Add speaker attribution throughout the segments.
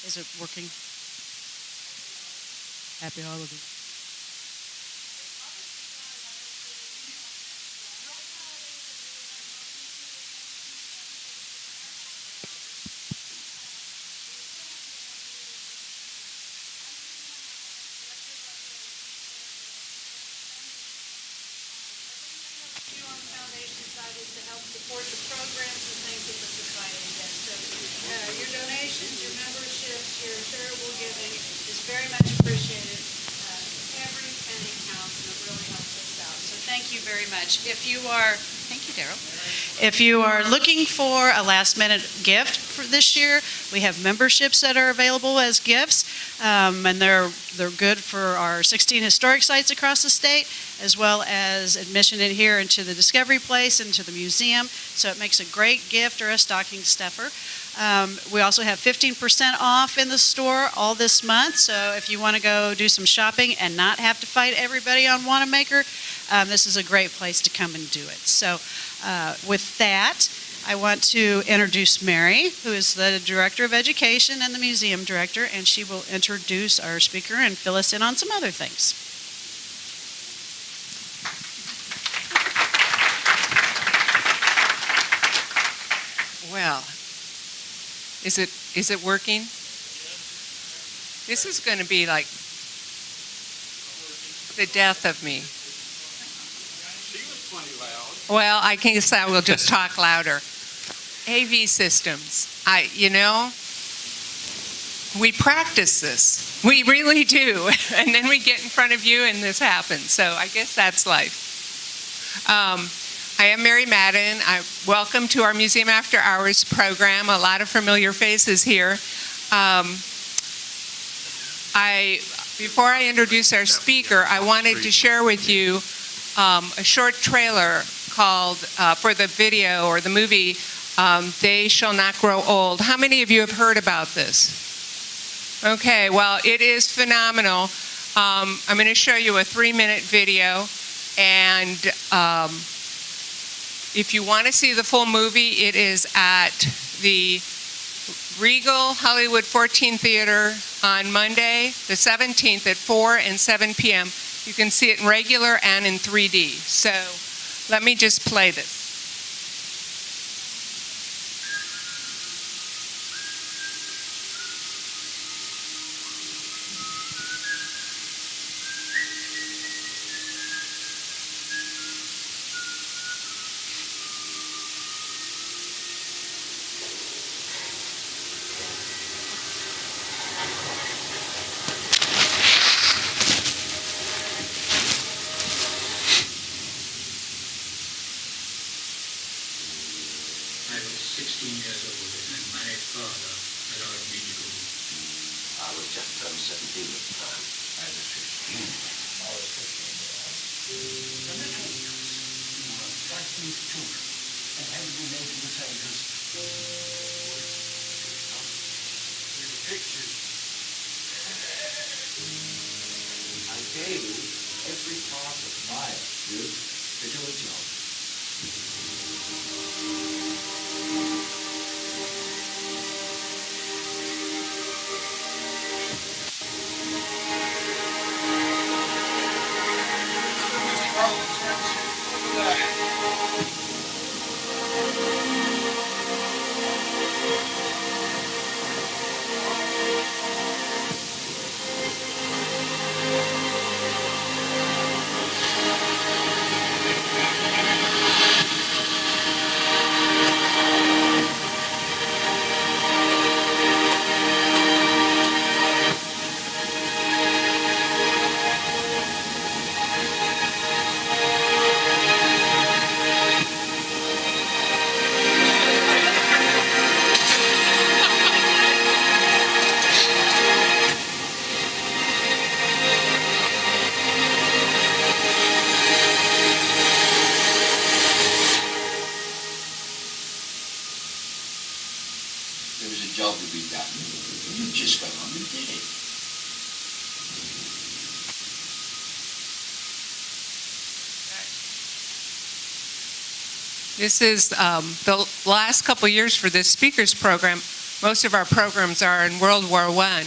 Speaker 1: Is it working? Happy holidays.
Speaker 2: To help support the programs, and thank you for providing that. So your donations, your memberships, your charitable giving is very much appreciated. Every penny counts, and it really helps us out. So thank you very much. Thank you, Daryl.
Speaker 1: If you are looking for a last-minute gift for this year, we have memberships that are available as gifts, and they're good for our 16 historic sites across the state, as well as admission in here into the Discovery Place, into the museum. So it makes a great gift or a stocking stuffer. We also have 15% off in the store all this month. So if you want to go do some shopping and not have to fight everybody on Wanamaker, this is a great place to come and do it. So with that, I want to introduce Mary, who is the Director of Education and the Museum Director, and she will introduce our speaker and fill us in on some other things.
Speaker 3: Well, is it working? This is going to be like the death of me.
Speaker 4: She was plenty loud.
Speaker 3: Well, I guess I will just talk louder. AV systems. We practice this. We really do. And then we get in front of you and this happens. So I guess that's life. I am Mary Madden. Welcome to our Museum After Hours program. A lot of familiar faces here. Before I introduce our speaker, I wanted to share with you a short trailer called, for the video or the movie, They Shall Not Grow Old. How many of you have heard about this? Okay, well, it is phenomenal. I'm going to show you a 3-minute video, and if you want to see the full movie, it is at the Regal Hollywood 14 Theater on Monday, the 17th at 4 and 7 p.m. You can see it in regular and in 3D. So let me just play this. This is the last couple years for this speakers program. most of our programs are in World War I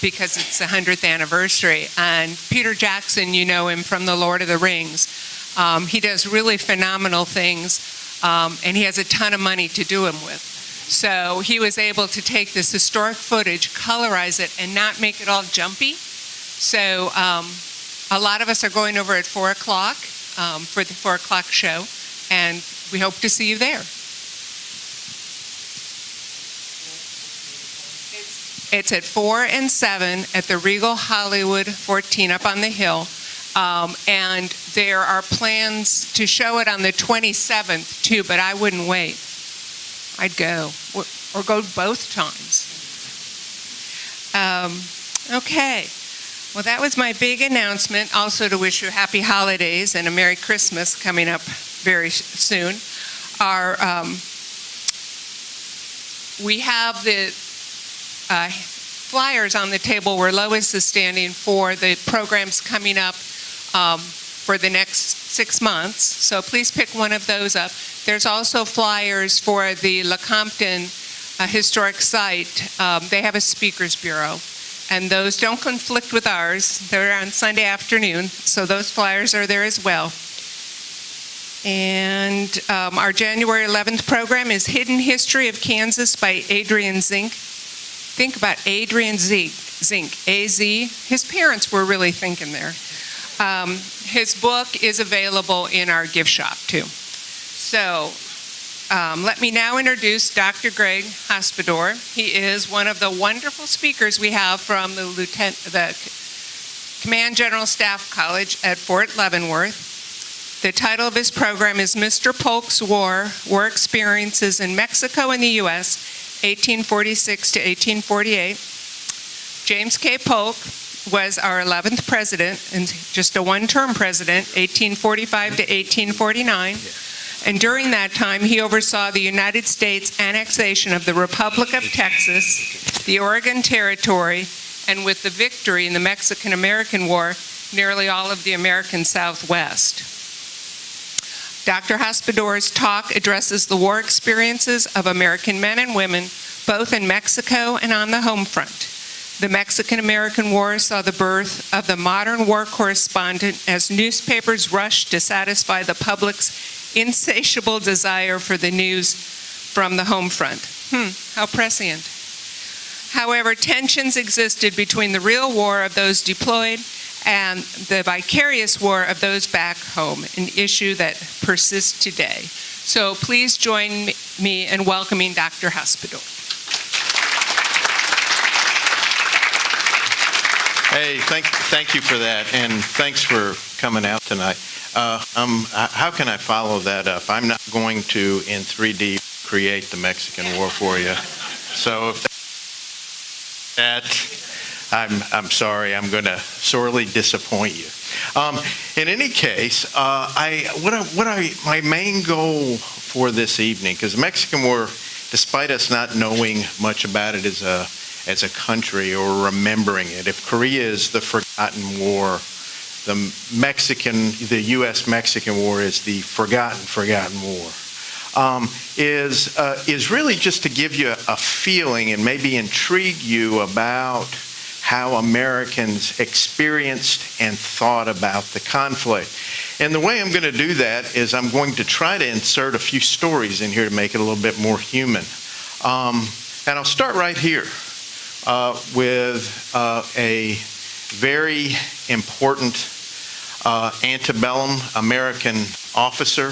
Speaker 3: because it's the 100th anniversary. And Peter Jackson, you know him from The Lord of the Rings. He does really phenomenal things, and he has a ton of money to do them with. So he was able to take this historic footage, colorize it, and not make it all jumpy. So a lot of us are going over at 4 o'clock for the 4 o'clock show, and we hope to see you there. It's at 4 and 7 at the Regal Hollywood 14 up on the hill. And there are plans to show it on the 27th too, but I wouldn't wait. I'd go, or go both times. Okay. Well, that was my big announcement. Also to wish you happy holidays and a Merry Christmas coming up very soon. We have the flyers on the table where Lois is standing for the programs coming up for the next 6 months. So please pick one of those up. There's also flyers for the Lecompton Historic Site. They have a speakers bureau, and those don't conflict with ours. They're on Sunday afternoon, so those flyers are there as well. And our January 11th program is Hidden History of Kansas by Adrian Zink. Think about Adrian Zink, A-Z. His parents were really thinking there. His book is available in our gift shop, too. So let me now introduce Dr. Greg Hospodor. He is one of the wonderful speakers we have from the Command General Staff College at Fort Leavenworth. The title of his program is Mr. Polk's War Experiences in Mexico and the U.S., 1846 to 1848. James K. Polk was our 11th president, and just a one-term president, 1845 to 1849. And during that time, he oversaw the United States annexation of the Republic of Texas, the Oregon Territory, and with the victory in the Mexican-American War, nearly all of the American Southwest. Dr. Hospodor's talk addresses the war experiences of American men and women, both in Mexico and on the home front. The Mexican-American War saw the birth of the modern war correspondent as newspapers rushed to satisfy the public's insatiable desire for the news from the home front. How prescient. However, tensions existed between the real war of those deployed and the vicarious war of those back home, an issue that persists today. So please join me in welcoming Dr. Hospodor.
Speaker 5: Hey, thank you for that, and thanks for coming out tonight. How can I follow that up? I'm not going to, in 3D, create the Mexican War for you. So if I'm sorry, I'm going to sorely disappoint you. In any case, my main goal for this evening, because the Mexican War, despite us not knowing much about it as a country or remembering it, if Korea is the forgotten war, the U.S.-Mexican War is the forgotten war. Is really just to give you a feeling and maybe intrigue you about how Americans experienced and thought about the conflict. And the way I'm going to do that is I'm going to try to insert a few stories in here to make it a little bit more human. And I'll start right here with a very important antebellum American officer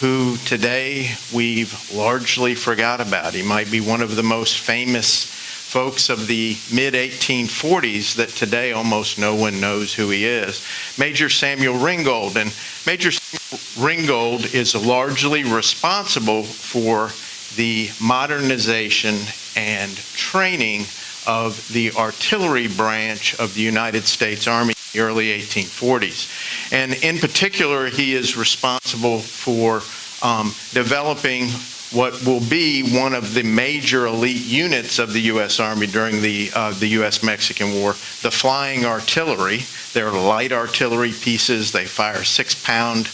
Speaker 5: who today we've largely forgot about. He might be one of the most famous folks of the mid-1840s that today almost no one knows who he is. Major Samuel Ringgold. And Major Ringgold is largely responsible for the modernization and training of the artillery branch of the United States Army in the early 1840s. And in particular, he is responsible for developing what will be one of the major elite units of the U.S. Army during the U.S.-Mexican War, the flying artillery. They're light artillery pieces. They fire 6-pound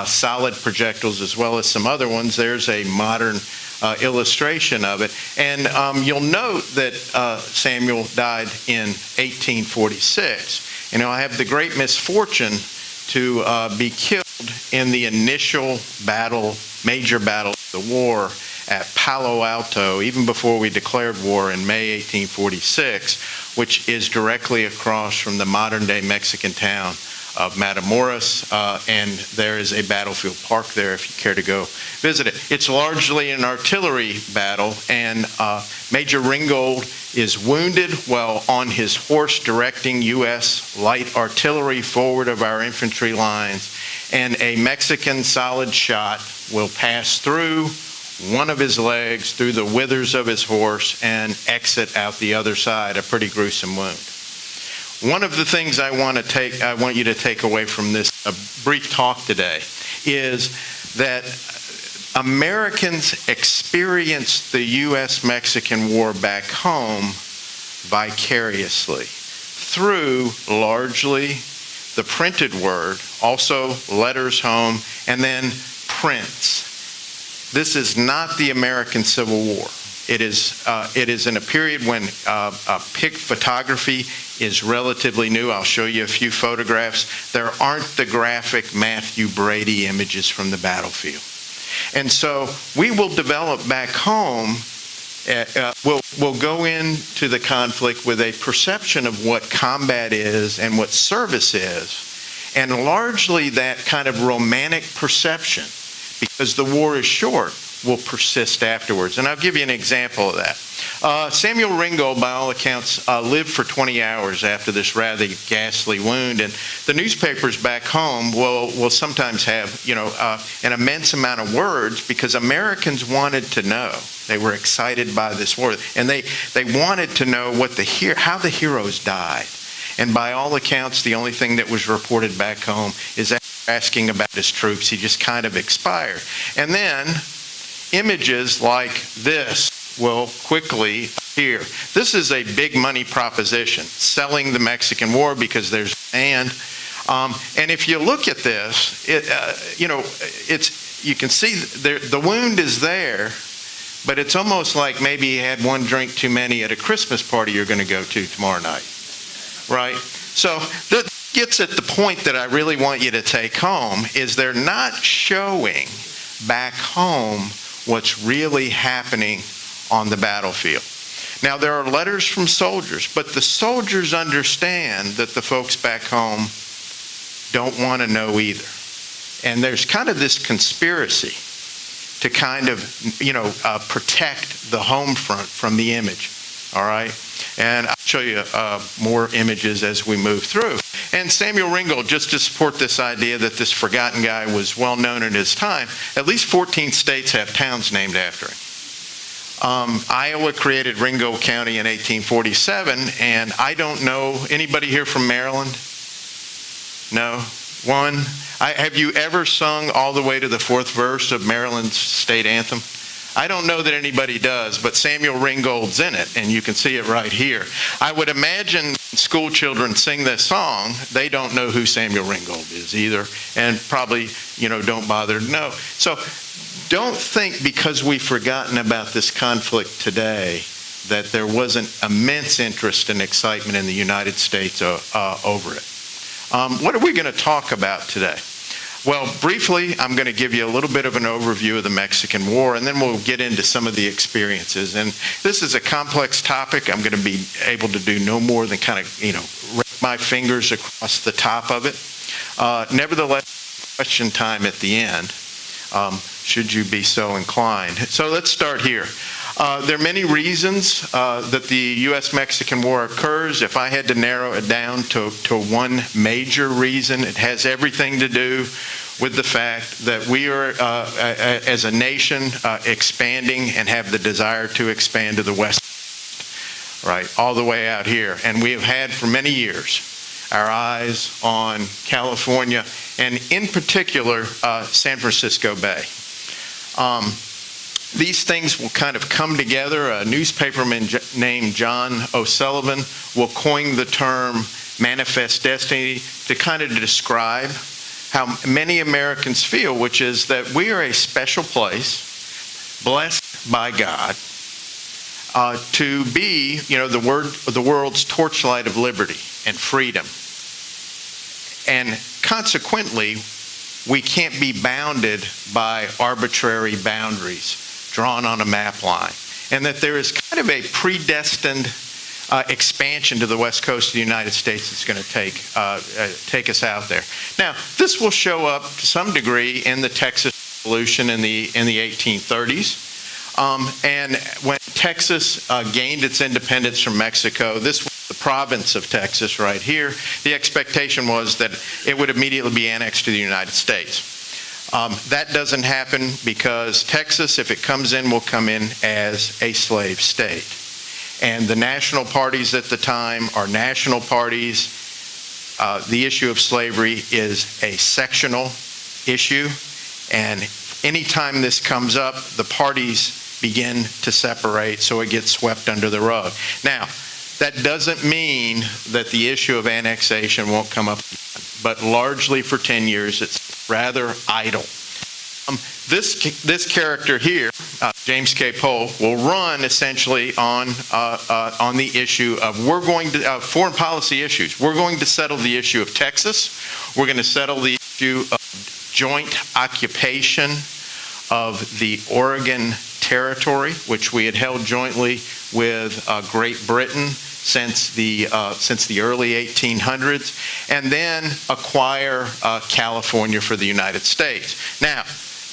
Speaker 5: solid projectiles as well as some other ones. There's a modern illustration of it. And you'll note that Samuel died in 1846. And I have the great misfortune to be killed in the initial battle, major battle of the war at Palo Alto, even before we declared war in May 1846, which is directly across from the modern-day Mexican town of Matamoros, and there is a battlefield park there if you care to go visit it. It's largely an artillery battle, and Major Ringgold is wounded while on his horse directing U.S. light artillery forward of our infantry lines, and a Mexican solid shot will pass through one of his legs, through the withers of his horse, and exit out the other side, a pretty gruesome wound. One of the things I want you to take away from this brief talk today is that Americans experienced the U.S.-Mexican War back home vicariously through largely the printed word, also letters home, and then prints. This is not the American Civil War. It is in a period when photography is relatively new. I'll show you a few photographs. There aren't the graphic Matthew Brady images from the battlefield. And so we will develop back home, we'll go into the conflict with a perception of what combat is and what service is, and largely that kind of romantic perception, because the war is short, will persist afterwards. And I'll give you an example of that. Samuel Ringgold, by all accounts, lived for 20 hours after this rather ghastly wound. And the newspapers back home will sometimes have, an immense amount of words because Americans wanted to know. They were excited by this war. And they wanted to know how the heroes died. And by all accounts, the only thing that was reported back home is asking about his troops. He just kind of expired. And then images like this will quickly appear. This is a big money proposition, selling the Mexican War because there's and if you look at this, you can see the wound is there, but it's almost like maybe he had one drink too many at a Christmas party you're going to go to tomorrow night, right? So that gets at the point that I really want you to take home is they're not showing back home what's really happening on the battlefield. Now, there are letters from soldiers, but the soldiers understand that the folks back home don't want to know either. And there's kind of this conspiracy to kind of, protect the home front from the image, all right? And I'll show you more images as we move through. And Samuel Ringgold, just to support this idea that this forgotten guy was well known in his time, at least 14 states have towns named after him. Iowa created Ringgold County in 1847, and I don't know, anybody here from Maryland? No? One? Have you ever sung all the way to the fourth verse of Maryland's state anthem? I don't know that anybody does, but Samuel Ringgold's in it, and you can see it right here. I would imagine school children sing this song, they don't know who Samuel Ringgold is either, and probably, don't bother to know. So don't think because we've forgotten about this conflict today that there wasn't immense interest and excitement in the United States over it. What are we going to talk about today? Well, briefly, I'm going to give you a little bit of an overview of the Mexican War, and then we'll get into some of the experiences. And this is a complex topic. I'm going to be able to do no more than kind of, run my fingers across the top of it. Nevertheless, question time at the end, should you be so inclined. So let's start here. There are many reasons that the U.S.-Mexican War occurs. If I had to narrow it down to one major reason, it has everything to do with the fact that we are, as a nation, expanding and have the desire to expand to the west, right, all the way out here. And we have had for many years our eyes on California, and in particular, San Francisco Bay. These things will kind of come together. A newspaperman named John O'Sullivan will coin the term manifest destiny to kind of describe how many Americans feel, which is that we are a special place, blessed by God to be, the world's torchlight of liberty and freedom. And consequently, we can't be bounded by arbitrary boundaries drawn on a map line. And that there is kind of a predestined expansion to the west coast of the United States that's going to take us out there. Now, this will show up to some degree in the Texas Revolution in the 1830s. And when Texas gained its independence from Mexico, this was the province of Texas right here. The expectation was that it would immediately be annexed to the United States. That doesn't happen because Texas, if it comes in, will come in as a slave state. And the national parties at the time are national parties. The issue of slavery is a sectional issue. And anytime this comes up, the parties begin to separate, so it gets swept under the rug. Now, that doesn't mean that the issue of annexation won't come up again, but largely for 10 years, it's rather idle. This character here, James K. Polk, will run essentially on the issue of foreign policy issues. We're going to settle the issue of Texas. We're going to settle the issue of joint occupation of the Oregon Territory, which we had held jointly with Great Britain since the early 1800s, and then acquire California for the United States. Now,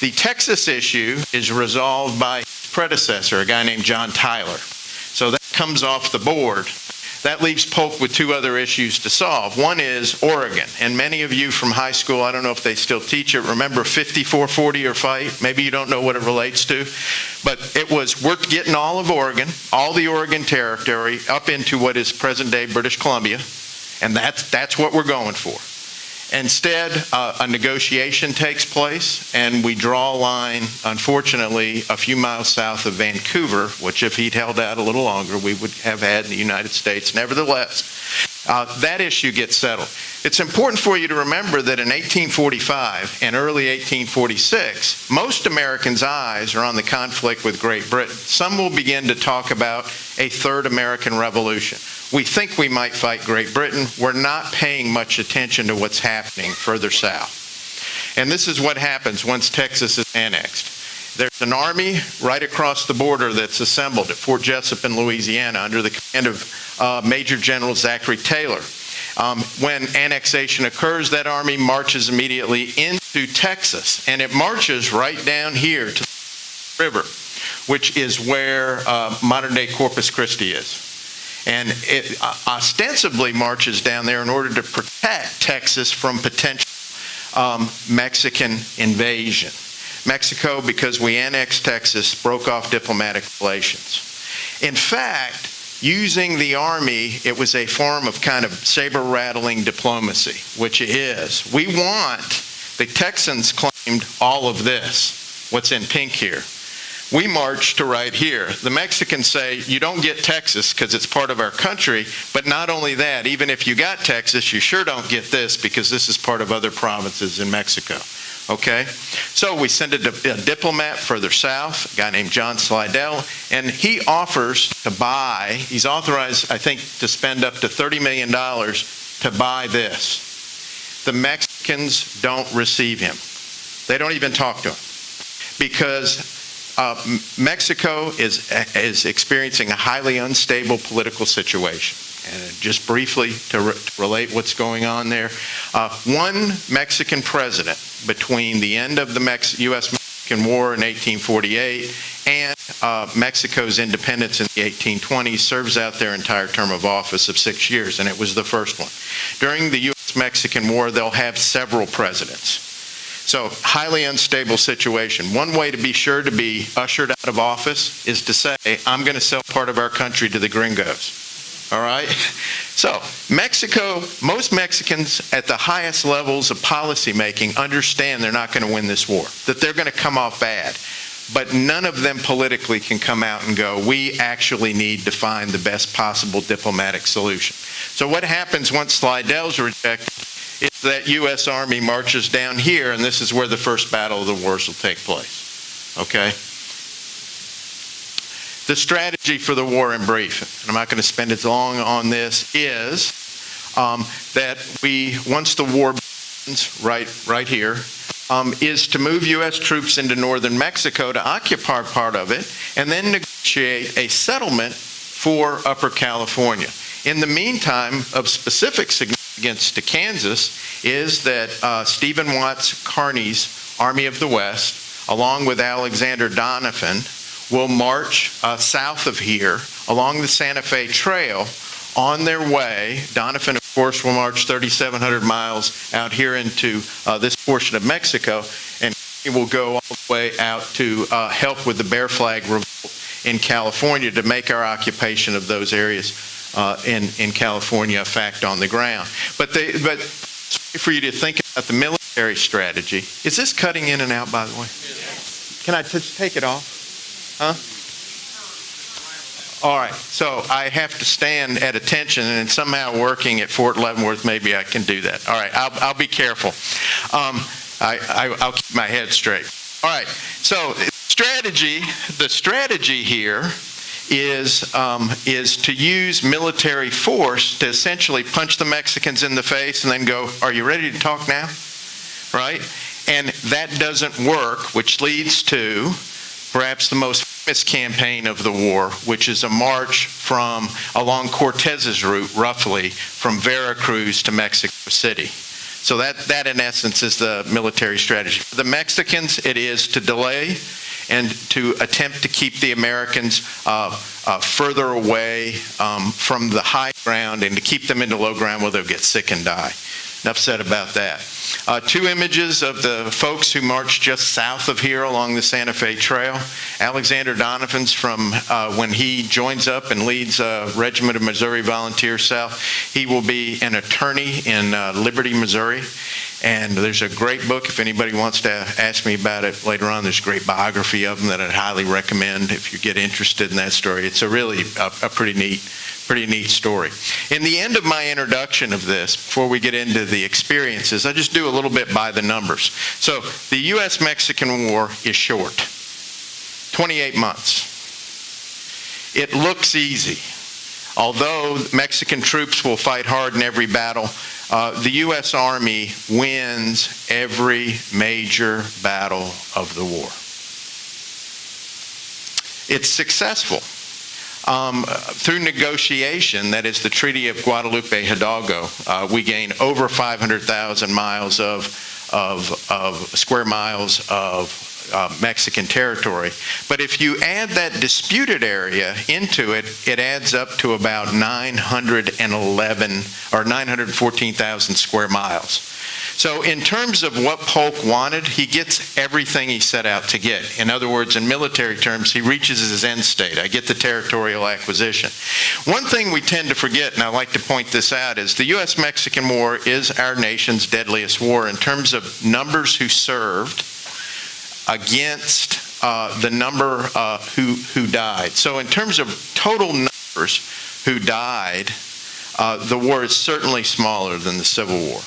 Speaker 5: the Texas issue is resolved by his predecessor, a guy named John Tyler. So that comes off the board. That leaves Polk with two other issues to solve. One is Oregon. And many of you from high school, I don't know if they still teach it, remember 54-40 or fight? Maybe you don't know what it relates to. But it was, we're getting all of Oregon, all the Oregon Territory, up into what is present-day British Columbia. And that's what we're going for. Instead, a negotiation takes place, and we draw a line, unfortunately, a few miles south of Vancouver, which if he'd held out a little longer, we would have had in the United States. Nevertheless, that issue gets settled. It's important for you to remember that in 1845 and early 1846, most Americans' eyes are on the conflict with Great Britain. Some will begin to talk about a third American Revolution. We think we might fight Great Britain. We're not paying much attention to what's happening further south. And this is what happens once Texas is annexed. There's an army right across the border that's assembled at Fort Jessup in Louisiana under the command of Major General Zachary Taylor. When annexation occurs, that army marches immediately into Texas, and it marches right down here to the river, which is where modern-day Corpus Christi is. And it ostensibly marches down there in order to protect Texas from potential Mexican invasion. Mexico, because we annexed Texas, broke off diplomatic relations. In fact, using the army, it was a form of kind of saber-rattling diplomacy, which it is. The Texans claimed all of this, what's in pink here. We march to right here. The Mexicans say, you don't get Texas because it's part of our country, but not only that, even if you got Texas, you sure don't get this because this is part of other provinces in Mexico. Okay? So we send a diplomat further south, a guy named John Slidell, and he offers to buy, he's authorized, I think, to spend up to $30 million to buy this. The Mexicans don't receive him. They don't even talk to him because Mexico is experiencing a highly unstable political situation. And just briefly to relate what's going on there, one Mexican president between the end of the U.S.-Mexican War in 1848 and Mexico's independence in the 1820s serves out their entire term of office of 6 years, and it was the first one. During the U.S.-Mexican War, they'll have several presidents. So, highly unstable situation. One way to be sure to be ushered out of office is to say, I'm going to sell part of our country to the gringos. All right? So, Mexico, most Mexicans at the highest levels of policy making understand they're not going to win this war, that they're going to come off bad. But none of them politically can come out and go, we actually need to find the best possible diplomatic solution. So what happens once Slidell's rejected is that U.S. Army marches down here, and this is where the first battle of the wars will take place. Okay? The strategy for the war in brief, and I'm not going to spend as long on this, is that once the war begins, right here, is to move U.S. troops into northern Mexico to occupy part of it, and then negotiate a settlement for Upper California. In the meantime, of specific significance to Kansas is that Stephen Watts Kearny's Army of the West, along with Alexander Donovan, will march south of here along the Santa Fe Trail on their way. Donovan, of course, will march 3,700 miles out here into this portion of Mexico, and he will go all the way out to help with the Bear Flag Revolt in California to make our occupation of those areas in California a fact on the ground. But for you to think about the military strategy, is this cutting in and out, by the way? Yes. Can I just take it off? Huh? All right, so I have to stand at attention, and somehow working at Fort Leavenworth, maybe I can do that. All right, I'll be careful. I'll keep my head straight. All right, so the strategy here is to use military force to essentially punch the Mexicans in the face and then go, "Are you ready to talk now?" Right? And that doesn't work, which leads to perhaps the most famous campaign of the war, which is a march along Cortez's route, roughly, from Veracruz to Mexico City. So that in essence is the military strategy. For the Mexicans, it is to delay and to attempt to keep the Americans further away from the high ground and to keep them into low ground where they'll get sick and die. Enough said about that. Two images of the folks who marched just south of here along the Santa Fe Trail. Alexander Donovan's from when he joins up and leads a regiment of Missouri Volunteers South. He will be an attorney in Liberty, Missouri. And there's a great book, if anybody wants to ask me about it later on, there's a great biography of him that I'd highly recommend if you get interested in that story. It's a really a pretty neat story. In the end of my introduction of this, before we get into the experiences, I just do a little bit by the numbers. So the U.S.-Mexican War is short, 28 months. It looks easy. Although Mexican troops will fight hard in every battle, the U.S. Army wins every major battle of the war. It's successful. Through negotiation, that is the Treaty of Guadalupe Hidalgo, we gain over 500,000 miles of square miles of Mexican territory. But if you add that disputed area into it, it adds up to about 911 or 914,000 square miles. So in terms of what Polk wanted, he gets everything he set out to get. In other words, in military terms, he reaches his end state. I get the territorial acquisition. One thing we tend to forget, and I like to point this out, is the U.S.-Mexican War is our nation's deadliest war in terms of numbers who served against the number who died. So in terms of total numbers who died, the war is certainly smaller than the Civil War.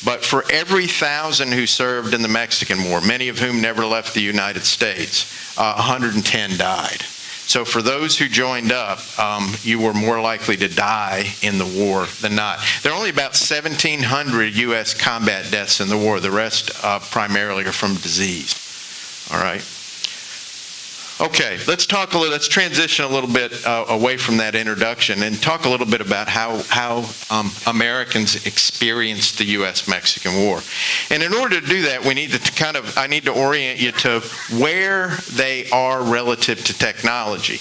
Speaker 5: But for every 1,000 who served in the Mexican War, many of whom never left the United States, 110 died. So for those who joined up, you were more likely to die in the war than not. There are only about 1,700 U.S. combat deaths in the war. The rest primarily are from disease. All right. Okay, let's transition a little bit away from that introduction and talk a little bit about how Americans experienced the U.S.-Mexican War. And in order to do that, we need to I need to orient you to where they are relative to technology.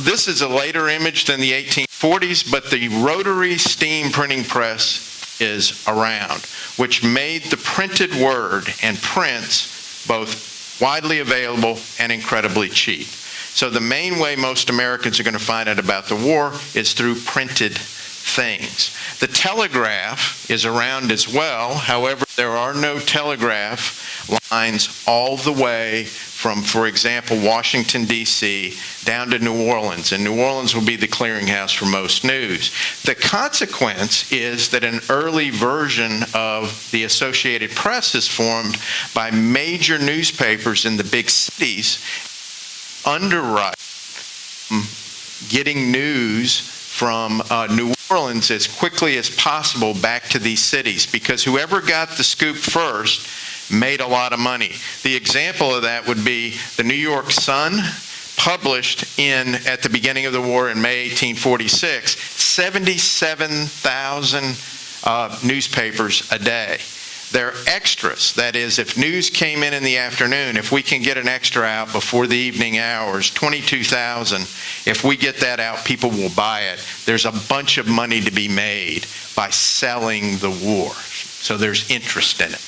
Speaker 5: This is a later image than the 1840s, but the rotary steam printing press is around, which made the printed word and prints both widely available and incredibly cheap. So the main way most Americans are going to find out about the war is through printed things. The telegraph is around as well. However, there are no telegraph lines all the way from, for example, Washington, D.C. down to New Orleans. And New Orleans will be the clearinghouse for most news. The consequence is that an early version of the Associated Press is formed by major newspapers in the big cities underwrite getting news from New Orleans as quickly as possible back to these cities, because whoever got the scoop first made a lot of money. The example of that would be the New York Sun published at the beginning of the war in May 1846, 77,000 newspapers a day. They're extras. That is, if news came in the afternoon, if we can get an extra out before the evening hours, 22,000. If we get that out, people will buy it. There's a bunch of money to be made by selling the war. So there's interest in it.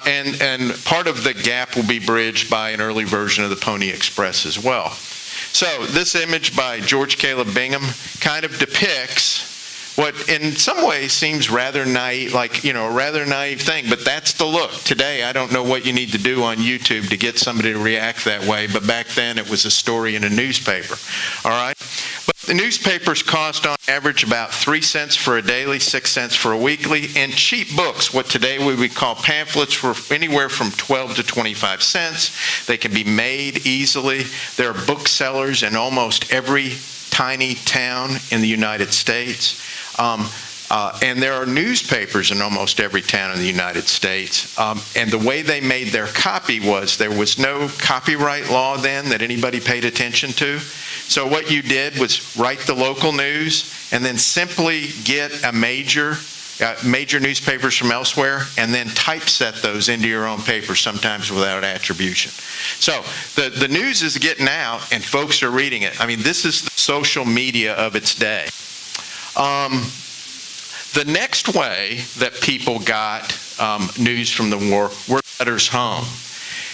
Speaker 5: And part of the gap will be bridged by an early version of the Pony Express as well. So this image by George Caleb Bingham kind of depicts what in some ways seems rather naive, like, a rather naive thing, but that's the look. Today, I don't know what you need to do on YouTube to get somebody to react that way, but back then it was a story in a newspaper, all right? But the newspapers cost on average about 3 cents for a daily, 6 cents for a weekly, and cheap books, what today we would call pamphlets, were anywhere from 12 to 25 cents. They can be made easily. There are booksellers in almost every tiny town in the United States. And there are newspapers in almost every town in the United States. And the way they made their copy was there was no copyright law then that anybody paid attention to. So what you did was write the local news and then simply get a major newspapers from elsewhere and then typeset those into your own paper, sometimes without attribution. So the news is getting out and folks are reading it. I mean, this is the social media of its day. The next way that people got news from the war were letters home.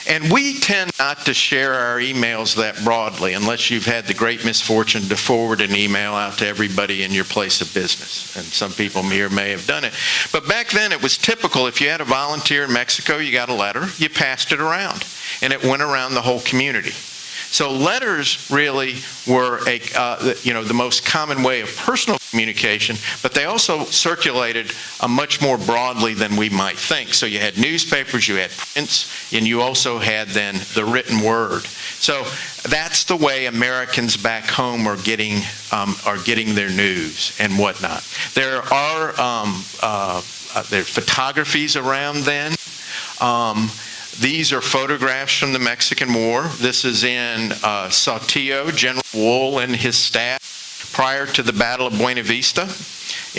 Speaker 5: And we tend not to share our emails that broadly unless you've had the great misfortune to forward an email out to everybody in your place of business. And some people here may have done it. But back then it was typical. If you had a volunteer in Mexico, you got a letter, you passed it around. And it went around the whole community. So letters really were the most common way of personal communication, but they also circulated much more broadly than we might think. So you had newspapers, you had prints, and you also had then the written word. So that's the way Americans back home are getting their news and whatnot. There are photographies around then. These are photographs from the Mexican War. This is in Saltillo, General Wool and his staff prior to the Battle of Buena Vista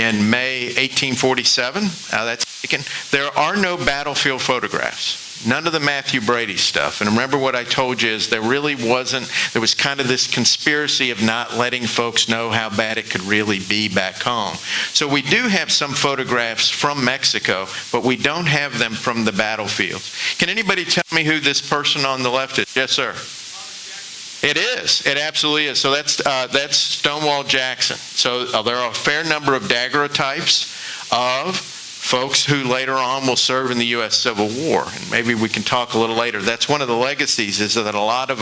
Speaker 5: in May 1847. That's taken. There are no battlefield photographs. None of the Matthew Brady stuff. And remember what I told you is there was kind of this conspiracy of not letting folks know how bad it could really be back home. So we do have some photographs from Mexico, but we don't have them from the battlefields. Can anybody tell me who this person on the left is? Yes, sir. It is. It absolutely is. So that's Stonewall Jackson. So there are a fair number of daguerreotypes of folks who later on will serve in the U.S. Civil War, and maybe we can talk a little later. That's one of the legacies, is that a lot of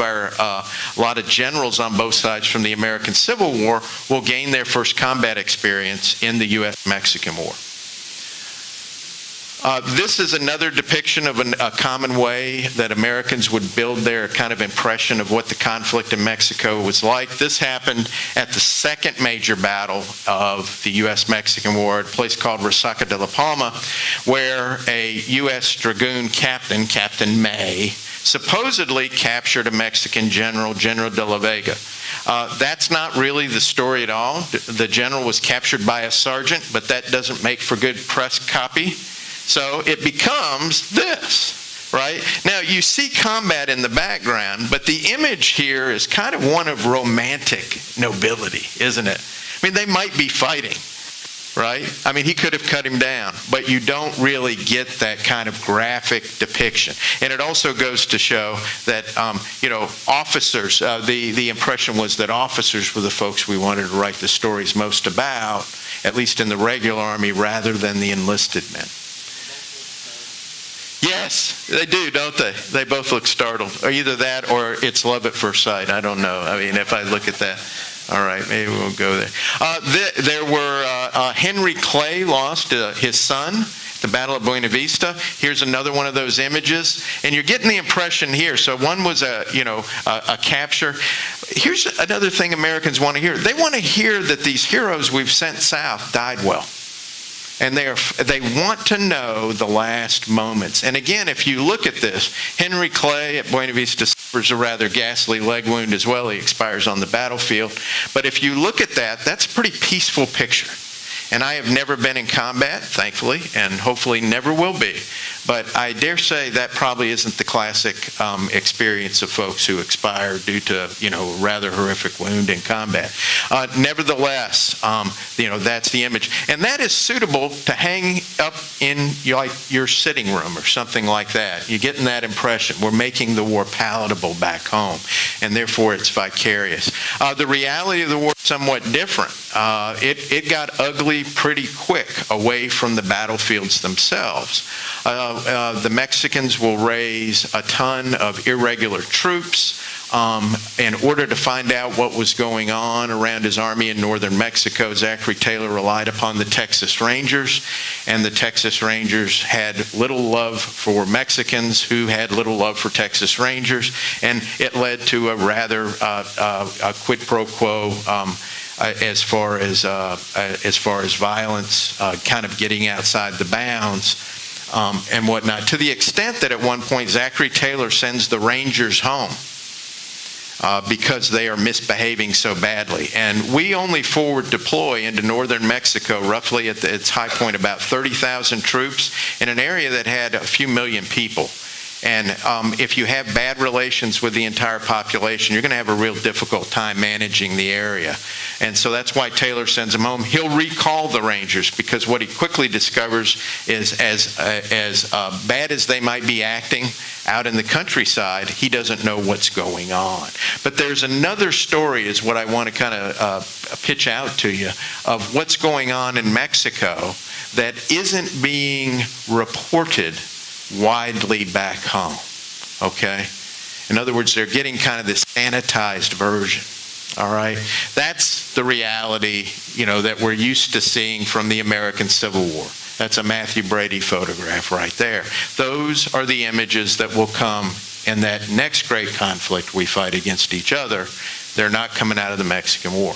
Speaker 5: generals on both sides from the American Civil War will gain their first combat experience in the U.S.-Mexican War. This is another depiction of a common way that Americans would build their kind of impression of what the conflict in Mexico was like. This happened at the second major battle of the U.S.-Mexican War, at a place called Resaca de la Palma, where a U.S. Dragoon captain, Captain May, supposedly captured a Mexican general, General de la Vega. That's not really the story at all. The general was captured by a sergeant, but that doesn't make for good press copy. So it becomes this, right? Now you see combat in the background, but the image here is kind of one of romantic nobility, isn't it? I mean, they might be fighting, right? I mean, he could have cut him down, but you don't really get that kind of graphic depiction. And it also goes to show that, officers, the impression was that officers were the folks we wanted to write the stories most about, at least in the regular army, rather than the enlisted men. Yes, they do, don't they? They both look startled. Or either that or it's love at first sight. I don't know. I mean, if I look at that. All right, maybe we'll go there. There were Henry Clay lost his son the Battle of Buena Vista. Here's another one of those images, and you're getting the impression here. So one was a capture. Here's another thing Americans want to hear. They want to hear that these heroes we've sent south died well. And they want to know the last moments. And again, if you look at this, Henry Clay at Buena Vista suffers a rather ghastly leg wound as well. He expires on the battlefield. But if you look at that, that's a pretty peaceful picture. And I have never been in combat, thankfully, and hopefully never will be. But I dare say that probably isn't the classic experience of folks who expire due to, a rather horrific wound in combat. Nevertheless, that's the image. And that is suitable to hang up in your sitting room or something like that. You're getting that impression. We're making the war palatable back home, and therefore it's vicarious. The reality of the war is somewhat different. It got ugly pretty quick away from the battlefields themselves. The Mexicans will raise a ton of irregular troops in order to find out what was going on around his army in northern Mexico. Zachary Taylor relied upon the Texas Rangers, and the Texas Rangers had little love for Mexicans who had little love for Texas Rangers, and it led to a rather a quid pro quo as far as violence, kind of getting outside the bounds. And whatnot, to the extent that at one point Zachary Taylor sends the Rangers home because they are misbehaving so badly. And we only forward deploy into northern Mexico roughly at its high point about 30,000 troops in an area that had a few million people. And if you have bad relations with the entire population, you're going to have a real difficult time managing the area. And so that's why Taylor sends them home. He'll recall the Rangers because what he quickly discovers is as bad as they might be acting out in the countryside, he doesn't know what's going on. But there's another story is what I want to kind of pitch out to you of what's going on in Mexico that isn't being reported widely back home, okay? In other words, they're getting kind of this sanitized version, all right? That's the reality, that we're used to seeing from the American Civil War. That's a Matthew Brady photograph right there. Those are the images that will come in that next great conflict we fight against each other. They're not coming out of the Mexican War.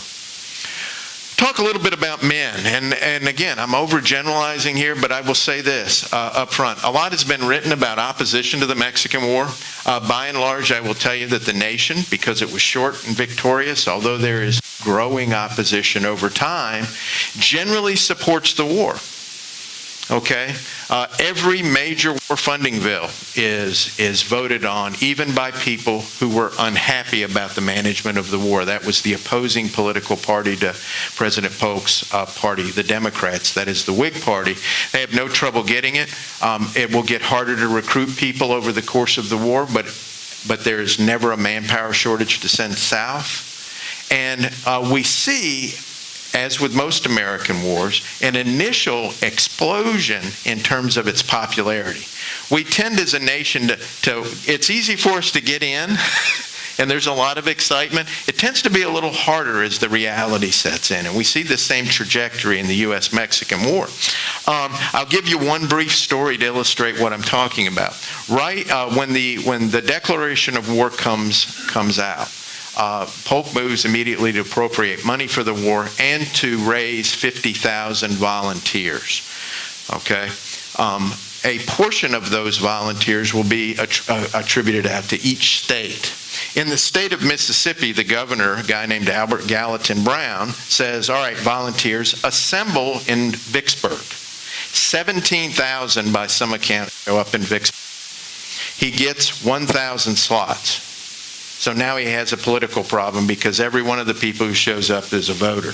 Speaker 5: Talk a little bit about men, and again, I'm overgeneralizing here, but I will say this up front. A lot has been written about opposition to the Mexican War. By and large, I will tell you that the nation, because it was short and victorious, although there is growing opposition over time, generally supports the war. Okay? Every major war funding bill is voted on, even by people who were unhappy about the management of the war. That was the opposing political party to President Polk's party, the Democrats, that is the Whig Party. They have no trouble getting it. It will get harder to recruit people over the course of the war, but there is never a manpower shortage to send south. And we see, as with most American wars, an initial explosion in terms of its popularity. We tend as a nation to it's easy for us to get in, and there's a lot of excitement. It tends to be a little harder as the reality sets in, and we see the same trajectory in the U.S.-Mexican War. I'll give you one brief story to illustrate what I'm talking about. Right when the declaration of war comes out, Polk moves immediately to appropriate money for the war and to raise 50,000 volunteers. Okay? A portion of those volunteers will be attributed out to each state. In the state of Mississippi, the governor, a guy named Albert Gallatin Brown, says, all right, volunteers, assemble in Vicksburg. 17,000 by some account go up in Vicksburg. He gets 1,000 slots. So now he has a political problem because every one of the people who shows up is a voter.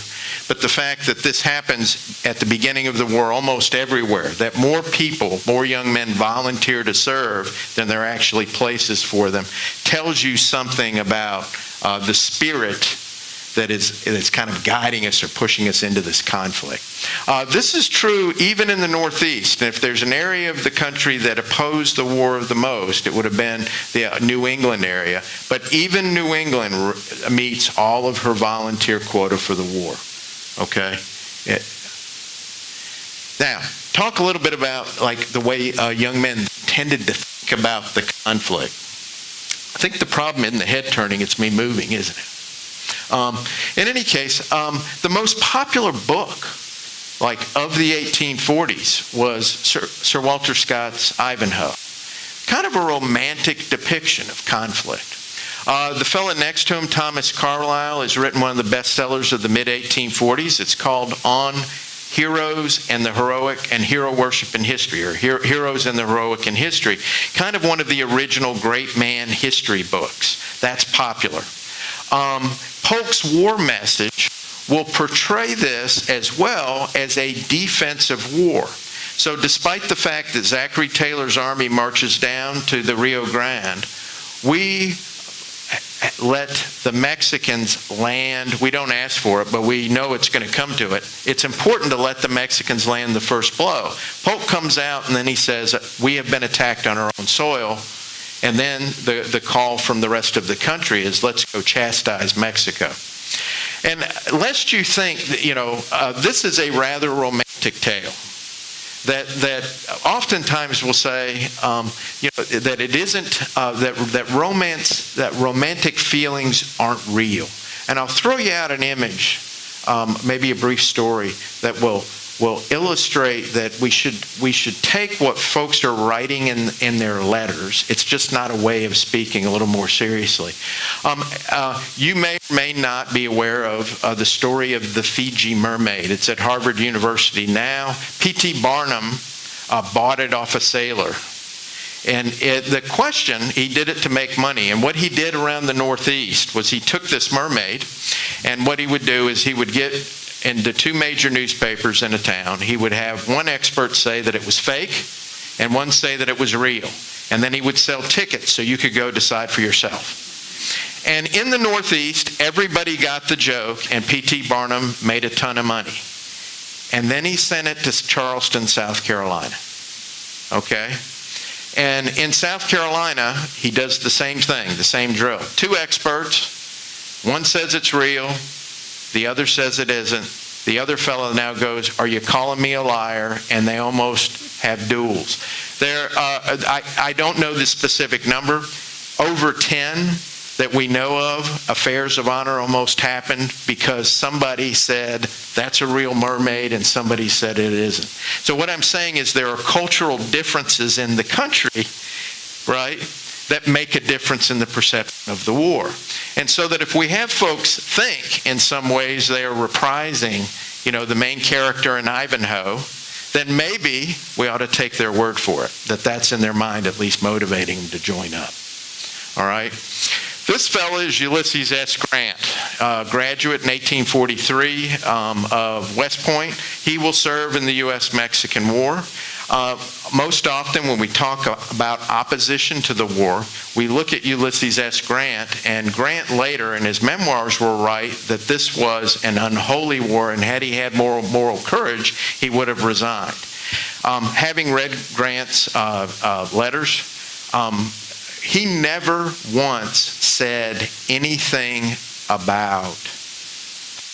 Speaker 5: But the fact that this happens at the beginning of the war almost everywhere, that more people, more young men volunteer to serve than there are actually places for them, tells you something about the spirit that is kind of guiding us or pushing us into this conflict. This is true even in the Northeast. And if there's an area of the country that opposed the war the most, it would have been the New England area. But even New England meets all of her volunteer quota for the war. Okay? Now, talk a little bit about like the way young men tended to think about the conflict. I think the problem isn't the head turning, it's me moving, isn't it? In any case, the most popular book like of the 1840s was Sir Walter Scott's Ivanhoe. Kind of a romantic depiction of conflict. The fellow next to him, Thomas Carlyle, has written one of the bestsellers of the mid-1840s. It's called On Heroes and the Heroic and Hero Worship in History, or Heroes and the Heroic in History. Kind of one of the original great man history books. That's popular. Polk's war message will portray this as well as a defensive war. So despite the fact that Zachary Taylor's army marches down to the Rio Grande, we let the Mexicans land. We don't ask for it, but we know it's going to come to it. It's important to let the Mexicans land the first blow. Polk comes out and then he says, we have been attacked on our own soil. And then the call from the rest of the country is, let's go chastise Mexico. And lest you think that, this is a rather romantic tale. That oftentimes will say that it isn't that romantic feelings aren't real. And I'll throw you out an image, maybe a brief story that will illustrate that we should take what folks are writing in their letters. It's just not a way of speaking a little more seriously. You may or may not be aware of the story of the Fiji mermaid. It's at Harvard University now. P.T. Barnum bought it off a sailor. And the question, he did it to make money. And what he did around the Northeast was he took this mermaid, and what he would do is he would get into two major newspapers in a town. He would have one expert say that it was fake and one say that it was real. And then he would sell tickets so you could go decide for yourself. And in the Northeast, everybody got the joke, and P.T. Barnum made a ton of money. And then he sent it to Charleston, South Carolina. Okay? And in South Carolina, he does the same thing, the same drill. Two experts, one says it's real, the other says it isn't. The other fellow now goes, are you calling me a liar? And they almost have duels. I don't know the specific number. Over 10 that we know of, affairs of honor almost happened because somebody said that's a real mermaid and somebody said it isn't. So what I'm saying is there are cultural differences in the country, right, that make a difference in the perception of the war. And so that if we have folks think in some ways they are reprising, the main character in Ivanhoe, then maybe we ought to take their word for it, that that's in their mind at least motivating them to join up. All right? This fellow is Ulysses S. Grant, graduate in 1843 of West Point. He will serve in the U.S.-Mexican War. Most often when we talk about opposition to the war, we look at Ulysses S. Grant, and Grant later in his memoirs will write that this was an unholy war, and had he had moral courage, he would have resigned. Having read Grant's letters, he never once said anything about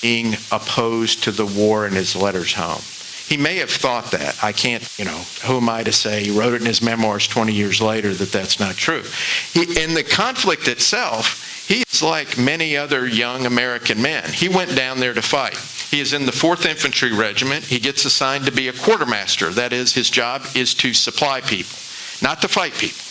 Speaker 5: being opposed to the war in his letters home. He may have thought that. I can't, who am I to say? He wrote it in his memoirs 20 years later that that's not true. In the conflict itself, he is like many other young American men. He went down there to fight. He is in the 4th Infantry Regiment. He gets assigned to be a quartermaster. That is, his job is to supply people, not to fight people.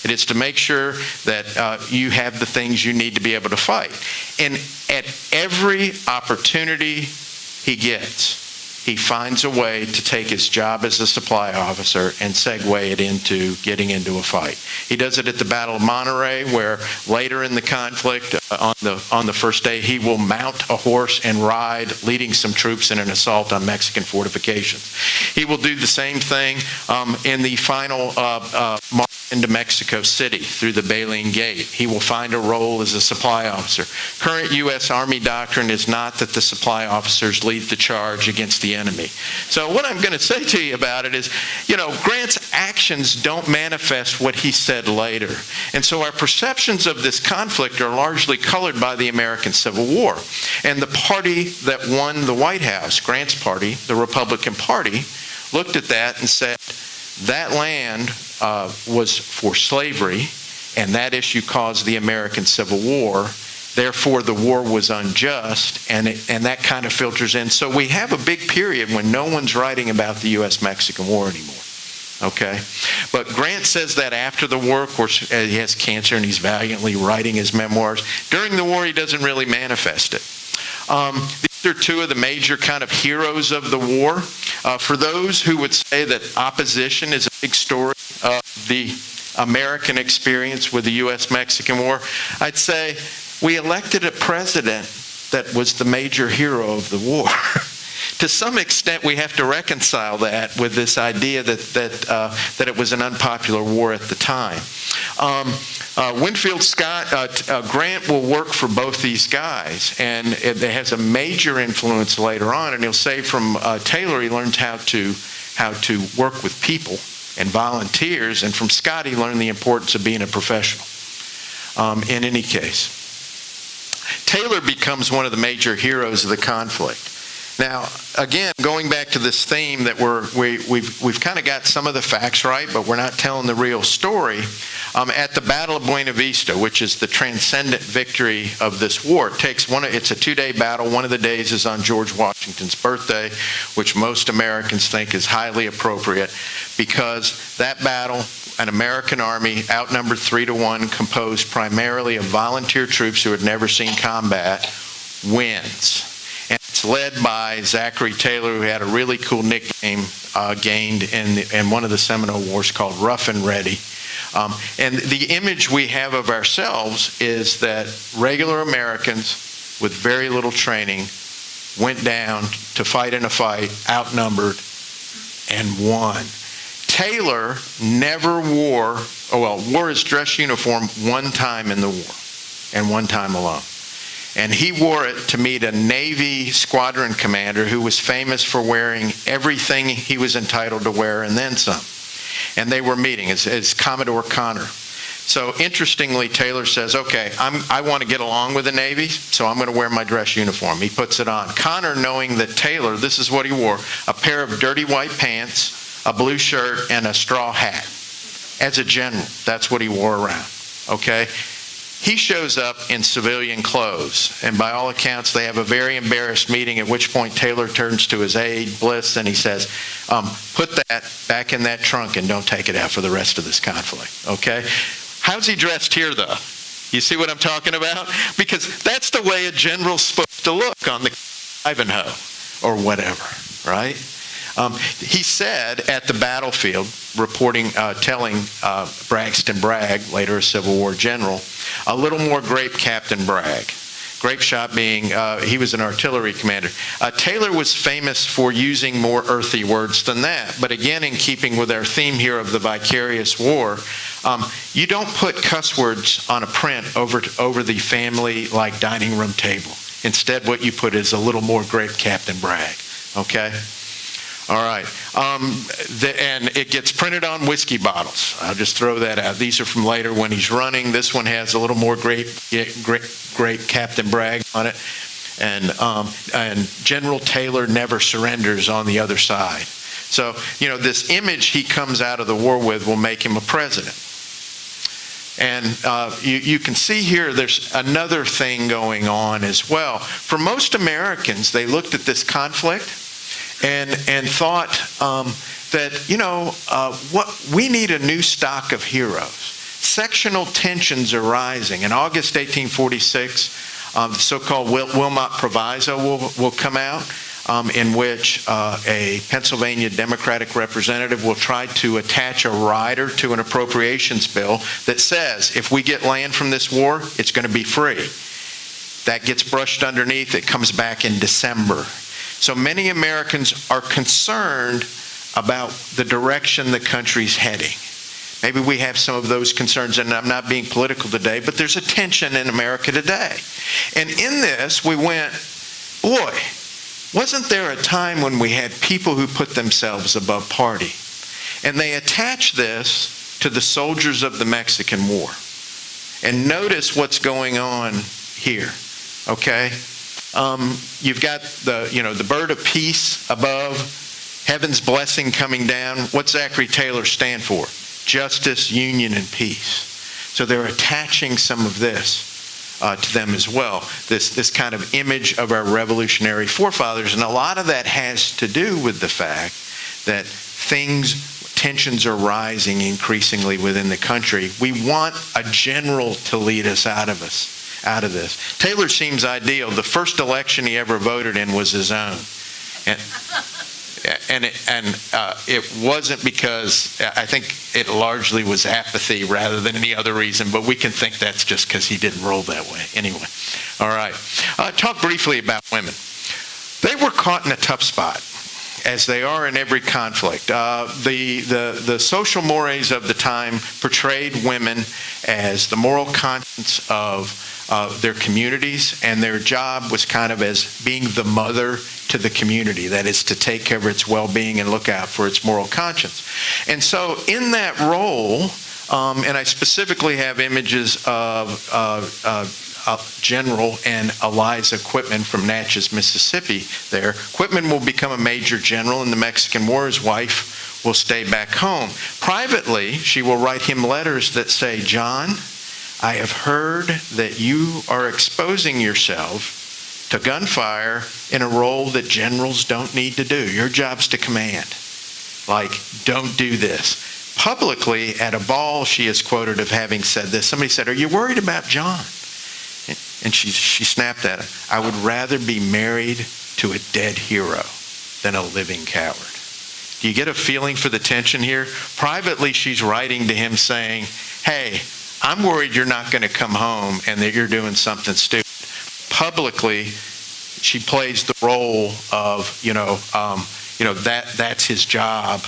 Speaker 5: It is to make sure that you have the things you need to be able to fight. And at every opportunity he gets, he finds a way to take his job as a supply officer and segue it into getting into a fight. He does it at the Battle of Monterey, where later in the conflict, on the first day, he will mount a horse and ride, leading some troops in an assault on Mexican fortifications. He will do the same thing in the final march into Mexico City through the Baleen Gate. He will find a role as a supply officer. Current U.S. Army doctrine is not that the supply officers lead the charge against the enemy. So what I'm going to say to you about it is, Grant's actions don't manifest what he said later. And so our perceptions of this conflict are largely colored by the American Civil War. And the party that won the White House, Grant's party, the Republican Party, looked at that and said that land was for slavery, and that issue caused the American Civil War. Therefore, the war was unjust, and that kind of filters in. So we have a big period when no one's writing about the U.S.-Mexican War anymore. Okay? But Grant says that after the war. Of course, he has cancer and he's valiantly writing his memoirs. During the war, he doesn't really manifest it. These are two of the major kind of heroes of the war. For those who would say that opposition is a big story of the American experience with the U.S.-Mexican War, I'd say we elected a president that was the major hero of the war. To some extent, we have to reconcile that with this idea that it was an unpopular war at the time. Winfield Scott, Grant will work for both these guys, and it has a major influence later on. And he'll say from Taylor, he learned how to work with people and volunteers, and from Scott, he learned the importance of being a professional. In any case, Taylor becomes one of the major heroes of the conflict. Now, again, going back to this theme that we've kind of got some of the facts right, but we're not telling the real story. At the Battle of Buena Vista, which is the transcendent victory of this war, it's a 2-day battle. One of the days is on George Washington's birthday, which most Americans think is highly appropriate, because that battle, an American army outnumbered 3-1, composed primarily of volunteer troops who had never seen combat, wins. And it's led by Zachary Taylor, who had a really cool nickname gained in one of the Seminole Wars called Rough and Ready. And the image we have of ourselves is that regular Americans with very little training went down to fight in a fight, outnumbered, and won. Taylor never wore his dress uniform one time in the war, and one time alone. And he wore it to meet a Navy squadron commander who was famous for wearing everything he was entitled to wear and then some. And they were meeting as Commodore Connor. So interestingly, Taylor says, okay, I want to get along with the Navy, so I'm going to wear my dress uniform. He puts it on. Connor, knowing that Taylor, this is what he wore, a pair of dirty white pants, a blue shirt, and a straw hat. As a general, that's what he wore around. Okay? He shows up in civilian clothes, and by all accounts, they have a very embarrassed meeting, at which point Taylor turns to his aide, Bliss, and he says, put that back in that trunk and don't take it out for the rest of this conflict, okay? How's he dressed here, though? You see what I'm talking about? Because that's the way a general's supposed to look on the Ivanhoe, or whatever, right? He said at the battlefield, telling Braxton Bragg, later a Civil War general, a little more grape, Captain Bragg. Grape shot being, he was an artillery commander. Taylor was famous for using more earthy words than that. But again, in keeping with our theme here of the vicarious war, you don't put cuss words on a print over the family dining room table. Instead, what you put is a little more grape, Captain Bragg. Okay? All right. And it gets printed on whiskey bottles. I'll just throw that out. These are from later when he's running. This one has a little more grape Captain Bragg on it. And General Taylor never surrenders on the other side. So, this image he comes out of the war with will make him a president. And you can see here there's another thing going on as well. For most Americans, they looked at this conflict and thought that, we need a new stock of heroes. Sectional tensions are rising. In August 1846, the so-called Wilmot Proviso will come out, in which a Pennsylvania Democratic representative will try to attach a rider to an appropriations bill that says, if we get land from this war, it's going to be free. That gets brushed underneath. It comes back in December. So many Americans are concerned about the direction the country's heading. Maybe we have some of those concerns, and I'm not being political today, but there's a tension in America today. And in this, we went, boy, wasn't there a time when we had people who put themselves above party? And they attach this to the soldiers of the Mexican War. And notice what's going on here, okay? You've got the bird of peace above, Heaven's blessing coming down. What's Zachary Taylor stand for? Justice, union, and peace. So they're attaching some of this to them as well, this kind of image of our revolutionary forefathers. And a lot of that has to do with the fact that tensions are rising increasingly within the country. We want a general to lead us out of this. Taylor seems ideal. The first election he ever voted in was his own. And it wasn't because, I think it largely was apathy rather than any other reason, but we can think that's just because he didn't roll that way. Anyway, all right. Talk briefly about women. They were caught in a tough spot, as they are in every conflict. The social mores of the time portrayed women as the moral conscience of their communities, and their job was kind of as being the mother to the community, that is, to take care of its well-being and look out for its moral conscience. And so in that role, and I specifically have images of General and Eliza Quitman from Natchez, Mississippi there. Quitman will become a major general in the Mexican War. His wife will stay back home. Privately, she will write him letters that say, "John, I have heard that you are exposing yourself to gunfire in a role that generals don't need to do. Your job's to command. Like, don't do this." Publicly, at a ball, she is quoted of having said this. Somebody said, "Are you worried about John?" And she snapped at him, "I would rather be married to a dead hero than a living coward." Do you get a feeling for the tension here? Privately, she's writing to him saying, "Hey, I'm worried you're not going to come home and that you're doing something stupid." Publicly, she plays the role of, that's his job.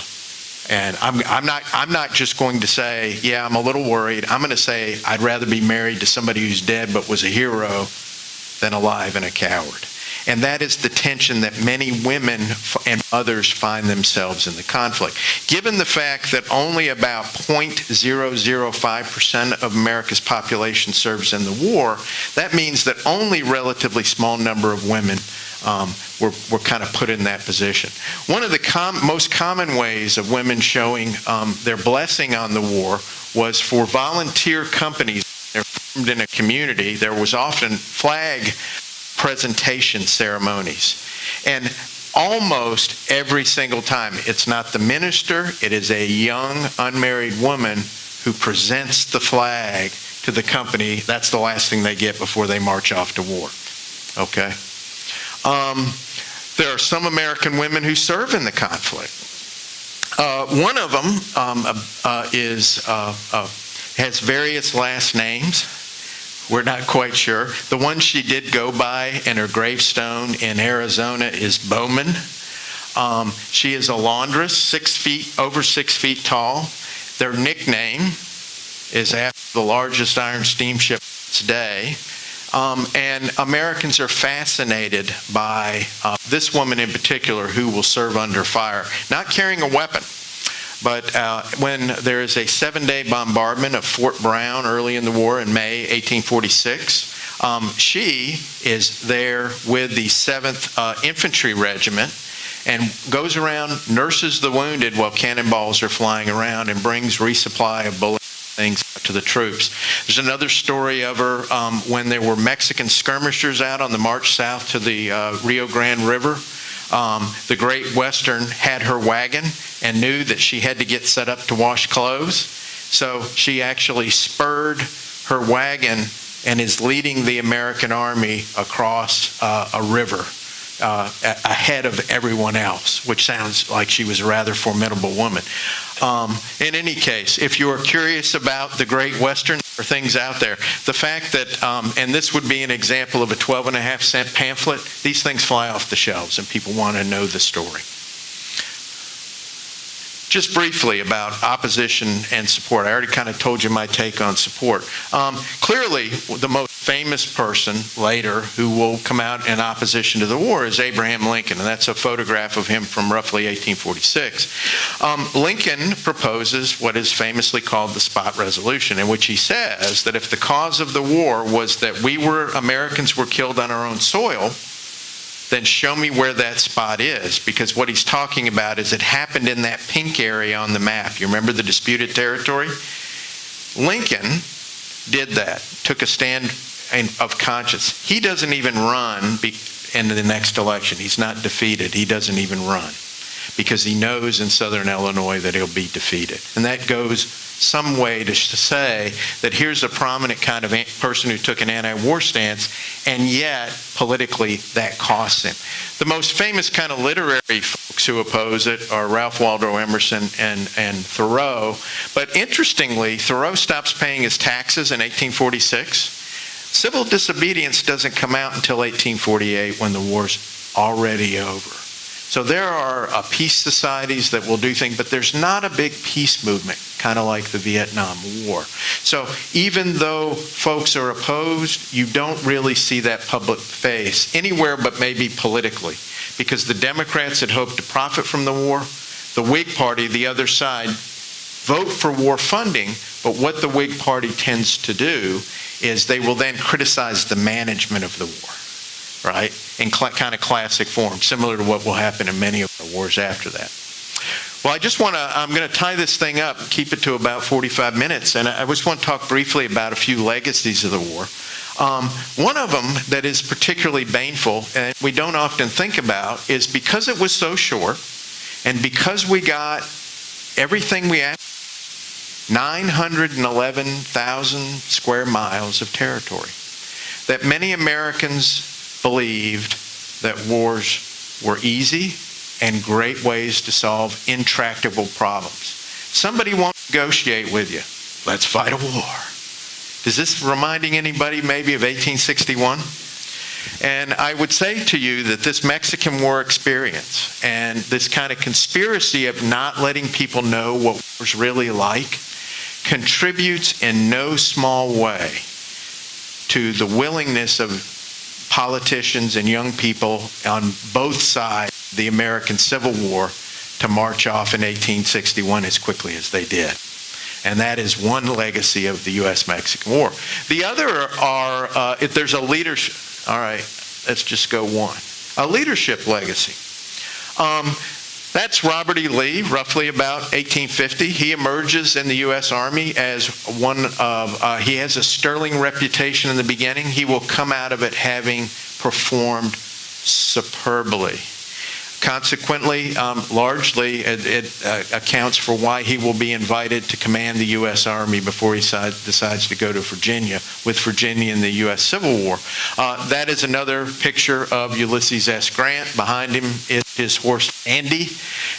Speaker 5: And I'm not just going to say, "Yeah, I'm a little worried." I'm going to say, "I'd rather be married to somebody who's dead but was a hero than alive and a coward." And that is the tension that many women and others find themselves in the conflict. Given the fact that only about 0.005% of America's population serves in the war, that means that only a relatively small number of women were kind of put in that position. One of the most common ways of women showing their blessing on the war was for volunteer companies. They're formed in a community. There was often flag presentation ceremonies. And almost every single time, it's not the minister, it is a young unmarried woman who presents the flag to the company. That's the last thing they get before they march off to war. Okay? There are some American women who serve in the conflict. One of them has various last names. We're not quite sure. The one she did go by in her gravestone in Arizona is Bowman. She is a laundress, over 6 feet tall. Their nickname is after the largest iron steamship today. And Americans are fascinated by this woman in particular, who will serve under fire, not carrying a weapon. But when there is a 7-day bombardment of Fort Brown early in the war in May 1846, she is there with the 7th Infantry Regiment and goes around, nurses the wounded while cannonballs are flying around, and brings resupply of bullets and things to the troops. There's another story of her when there were Mexican skirmishers out on the march south to the Rio Grande River. The Great Western had her wagon and knew that she had to get set up to wash clothes. So she actually spurred her wagon and is leading the American army across a river ahead of everyone else, which sounds like she was a rather formidable woman. In any case, if you are curious about the Great Western, there are things out there. The fact that, and this would be an example of a 12.5-cent pamphlet, these things fly off the shelves and people want to know the story. Just briefly about opposition and support. I already kind of told you my take on support. Clearly, the most famous person later who will come out in opposition to the war is Abraham Lincoln, and that's a photograph of him from roughly 1846. Lincoln proposes what is famously called the Spot Resolution, in which he says that if the cause of the war was that Americans were killed on our own soil, then show me where that spot is, because what he's talking about is it happened in that pink area on the map. You remember the disputed territory? Lincoln did that, took a stand of conscience. He doesn't even run into the next election. He's not defeated. He doesn't even run because he knows in southern Illinois that he'll be defeated. And that goes some way to say that here's a prominent kind of person who took an anti-war stance, and yet politically that costs him. The most famous kind of literary folks who oppose it are Ralph Waldo Emerson and Thoreau. But interestingly, Thoreau stops paying his taxes in 1846. Civil disobedience doesn't come out until 1848 when the war's already over. So there are peace societies that will do things, but there's not a big peace movement, kind of like the Vietnam War. So even though folks are opposed, you don't really see that public face anywhere but maybe politically, because the Democrats had hoped to profit from the war. The Whig Party, the other side, vote for war funding, but what the Whig Party tends to do is they will then criticize the management of the war, right? In kind of classic form, similar to what will happen in many of the wars after that. Well, I'm going to tie this thing up, keep it to about 45 minutes, and I just want to talk briefly about a few legacies of the war. One of them that is particularly baneful, and we don't often think about, is because it was so short, and because we got everything we asked, 911,000 square miles of territory, that many Americans believed that wars were easy and great ways to solve intractable problems. Somebody won't negotiate with you. Let's fight a war. Is this reminding anybody maybe of 1861? And I would say to you that this Mexican War experience and this kind of conspiracy of not letting people know what war's really like contributes in no small way to the willingness of politicians and young people on both sides of the American Civil War to march off in 1861 as quickly as they did. And that is one legacy of the U.S.-Mexican War. The other are, if there's a leadership, all right, let's just go one. A leadership legacy. That's Robert E. Lee, roughly about 1850. He emerges in the U.S. Army as one of, he has a sterling reputation in the beginning. He will come out of it having performed superbly. Consequently, largely, it accounts for why he will be invited to command the U.S. Army before he decides to go to Virginia, with Virginia in the U.S. Civil War. That is another picture of Ulysses S. Grant. Behind him is his horse, Andy.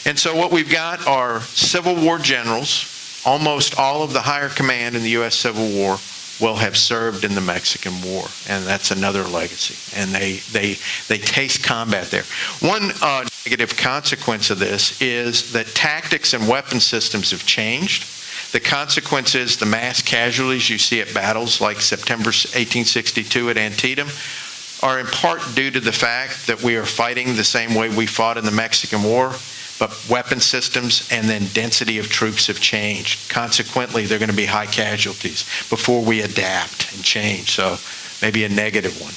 Speaker 5: And so what we've got are Civil War generals. Almost all of the higher command in the U.S. Civil War will have served in the Mexican War, and that's another legacy. And they taste combat there. One negative consequence of this is that tactics and weapon systems have changed. The consequence is the mass casualties you see at battles like September 1862 at Antietam are in part due to the fact that we are fighting the same way we fought in the Mexican War, but weapon systems and then density of troops have changed. Consequently, they're going to be high casualties before we adapt and change. So maybe a negative one.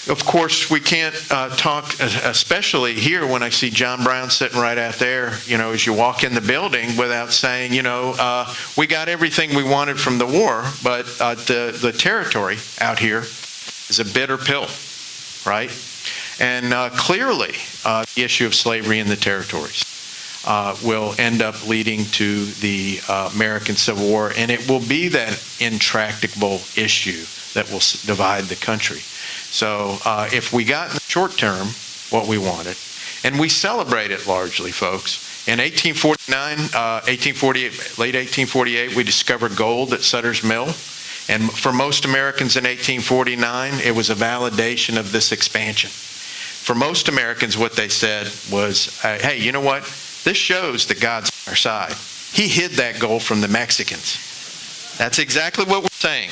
Speaker 5: Of course, we can't talk, especially here when I see John Brown sitting right out there, as you walk in the building, without saying, we got everything we wanted from the war, but the territory out here is a bitter pill, right? And clearly, the issue of slavery in the territories will end up leading to the American Civil War, and it will be that intractable issue that will divide the country. So if we got in the short term what we wanted, and we celebrate it largely, folks. In 1848, late 1848, we discovered gold at Sutter's Mill. And for most Americans in 1849, it was a validation of this expansion. For most Americans, what they said was, hey, you know what? This shows that God's on our side. He hid that gold from the Mexicans. That's exactly what we're saying.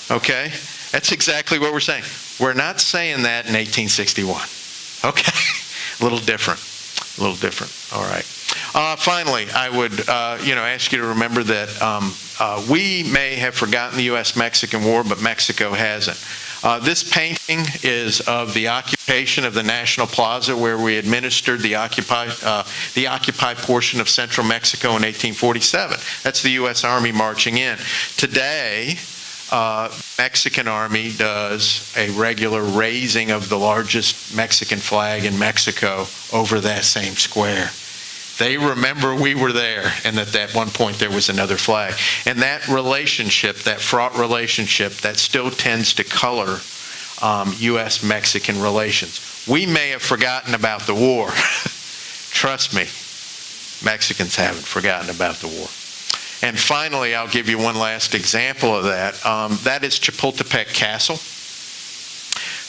Speaker 5: Okay? That's exactly what we're saying. We're not saying that in 1861. Okay? A little different. All right. Finally, I would ask you to remember that we may have forgotten the U.S.-Mexican War, but Mexico hasn't. This painting is of the occupation of the National Plaza, where we administered the occupied portion of central Mexico in 1847. That's the U.S. Army marching in. Today, Mexican Army does a regular raising of the largest Mexican flag in Mexico over that same square. They remember we were there, and that at one point there was another flag. And that relationship, that fraught relationship, that still tends to color U.S.-Mexican relations. We may have forgotten about the war. Trust me, Mexicans haven't forgotten about the war. And finally, I'll give you one last example of that. That is Chapultepec Castle.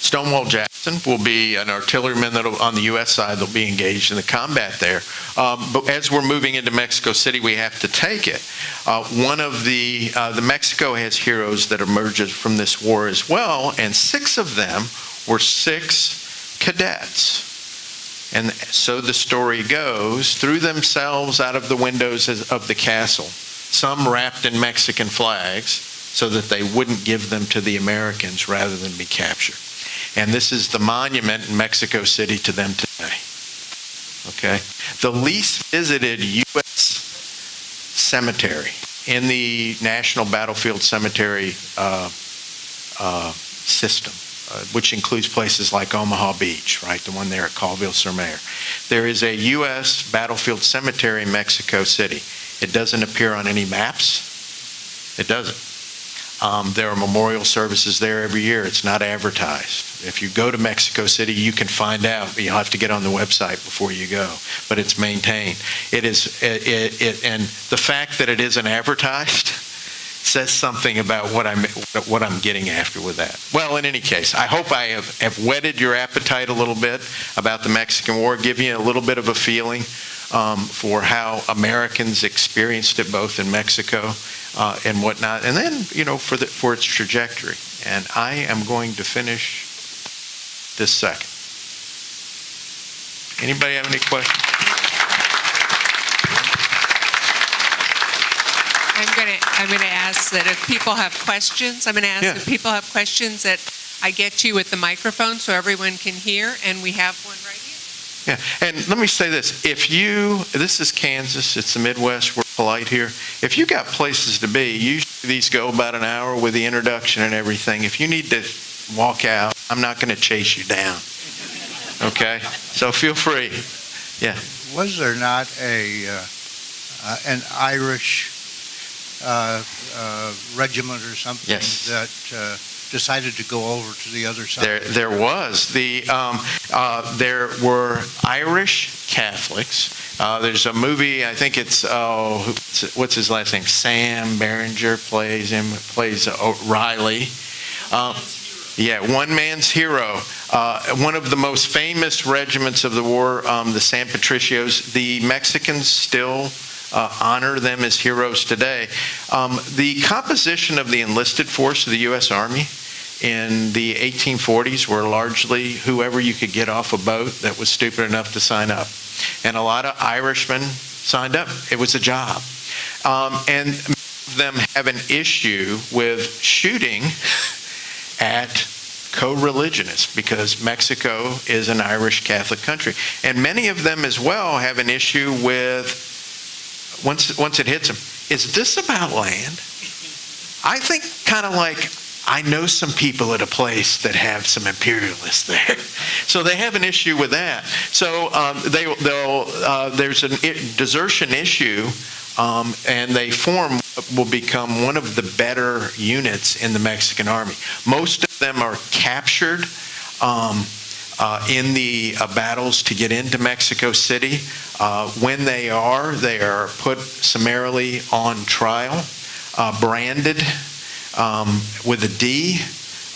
Speaker 5: Stonewall Jackson will be an artilleryman on the U.S. side that'll be engaged in the combat there. But as we're moving into Mexico City, we have to take it. One of the Mexico has heroes that emerges from this war as well, and 6 of them were 6 cadets. And so the story goes, threw themselves out of the windows of the castle, some wrapped in Mexican flags, so that they wouldn't give them to the Americans rather than be captured. And this is the monument in Mexico City to them today. Okay? The least visited U.S. cemetery in the National Battlefield Cemetery system, which includes places like Omaha Beach, right? The one there at Colville-sur-Mer. There is a U.S. battlefield cemetery in Mexico City. It doesn't appear on any maps. It doesn't. There are memorial services there every year. It's not advertised. If you go to Mexico City, you can find out, but you'll have to get on the website before you go. But it's maintained. It is, and the fact that it isn't advertised says something about what I'm getting after with that. Well, in any case, I hope I have whetted your appetite a little bit about the Mexican War, give you a little bit of a feeling for how Americans experienced it both in Mexico and whatnot, and then, for its trajectory. And I am going to finish this second. Anybody have any questions?
Speaker 3: I'm going to ask that if people have questions, that I get to you with the microphone so everyone can hear, and we have one right here.
Speaker 5: Yeah, and let me say this. This is Kansas, it's the Midwest, we're polite here. If you got places to be, usually these go about an hour with the introduction and everything. If you need to walk out, I'm not going to chase you down. Okay? So feel free. Yeah.
Speaker 6: Was there not an Irish regiment or something that decided to go over to the other side?
Speaker 5: There was. There were Irish Catholics. There's a movie, I think it's, what's his last name? Sam Berenger plays Riley. One man's hero. One of the most famous regiments of the war, the San Patricios. The Mexicans still honor them as heroes today. The composition of the enlisted force of the U.S. Army in the 1840s were largely whoever you could get off a boat that was stupid enough to sign up. And a lot of Irishmen signed up. It was a job. And many of them have an issue with shooting at co-religionists because Mexico is an Irish Catholic country. And many of them as well have an issue with, once it hits them, is this about land? I think kind of like, I know some people at a place that have some imperialists there. So they have an issue with that. So there's a desertion issue, and they will become one of the better units in the Mexican army. Most of them are captured in the battles to get into Mexico City. When they are put summarily on trial, branded with a D,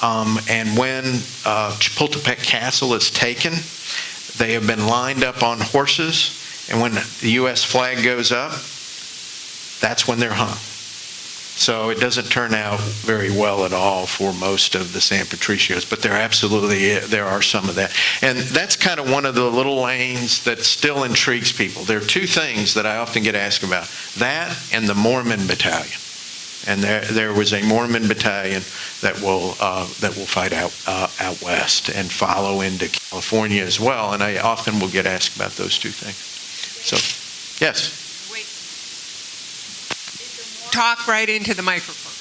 Speaker 5: and when Chapultepec Castle is taken, they have been lined up on horses, and when the U.S. flag goes up, that's when they're hung. So it doesn't turn out very well at all for most of the San Patricios, but there are some of that. And that's kind of one of the little lanes that still intrigues people. There are 2 things that I often get asked about, that and the Mormon Battalion. And there was a Mormon battalion that will fight out west and follow into California as well. And I often will get asked about those two things. So, yes.
Speaker 3: Wait. Talk right into the microphone.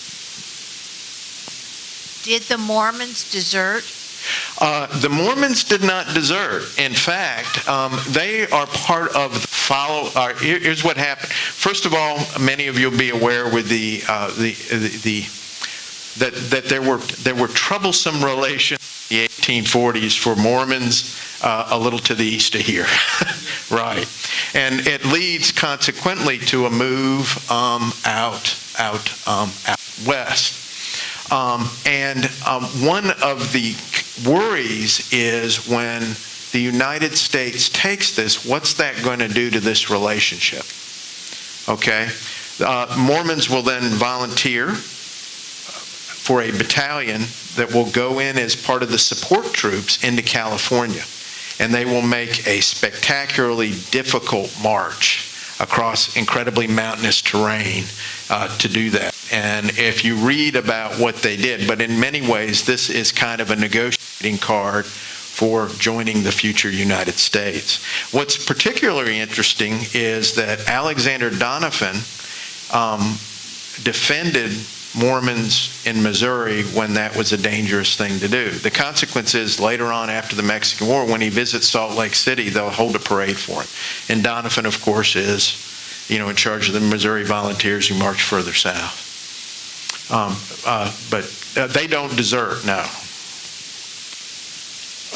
Speaker 2: Did the Mormons desert?
Speaker 5: The Mormons did not desert. In fact, they are part of the here's what happened. First of all, many of you will be aware with that there were troublesome relations in the 1840s for Mormons a little to the east of here, right? And it leads consequently to a move out west. One of the worries is when the United States takes this, what's that going to do to this relationship? Okay? Mormons will then volunteer for a battalion that will go in as part of the support troops into California. And they will make a spectacularly difficult march across incredibly mountainous terrain to do that. And if you read about what they did, but in many ways this is kind of a negotiating card for joining the future United States. What's particularly interesting is that Alexander Donovan defended Mormons in Missouri when that was a dangerous thing to do. The consequence is later on after the Mexican War, when he visits Salt Lake City, they'll hold a parade for him. And Donovan, of course, is in charge of the Missouri Volunteers who march further south. But they don't desert, no.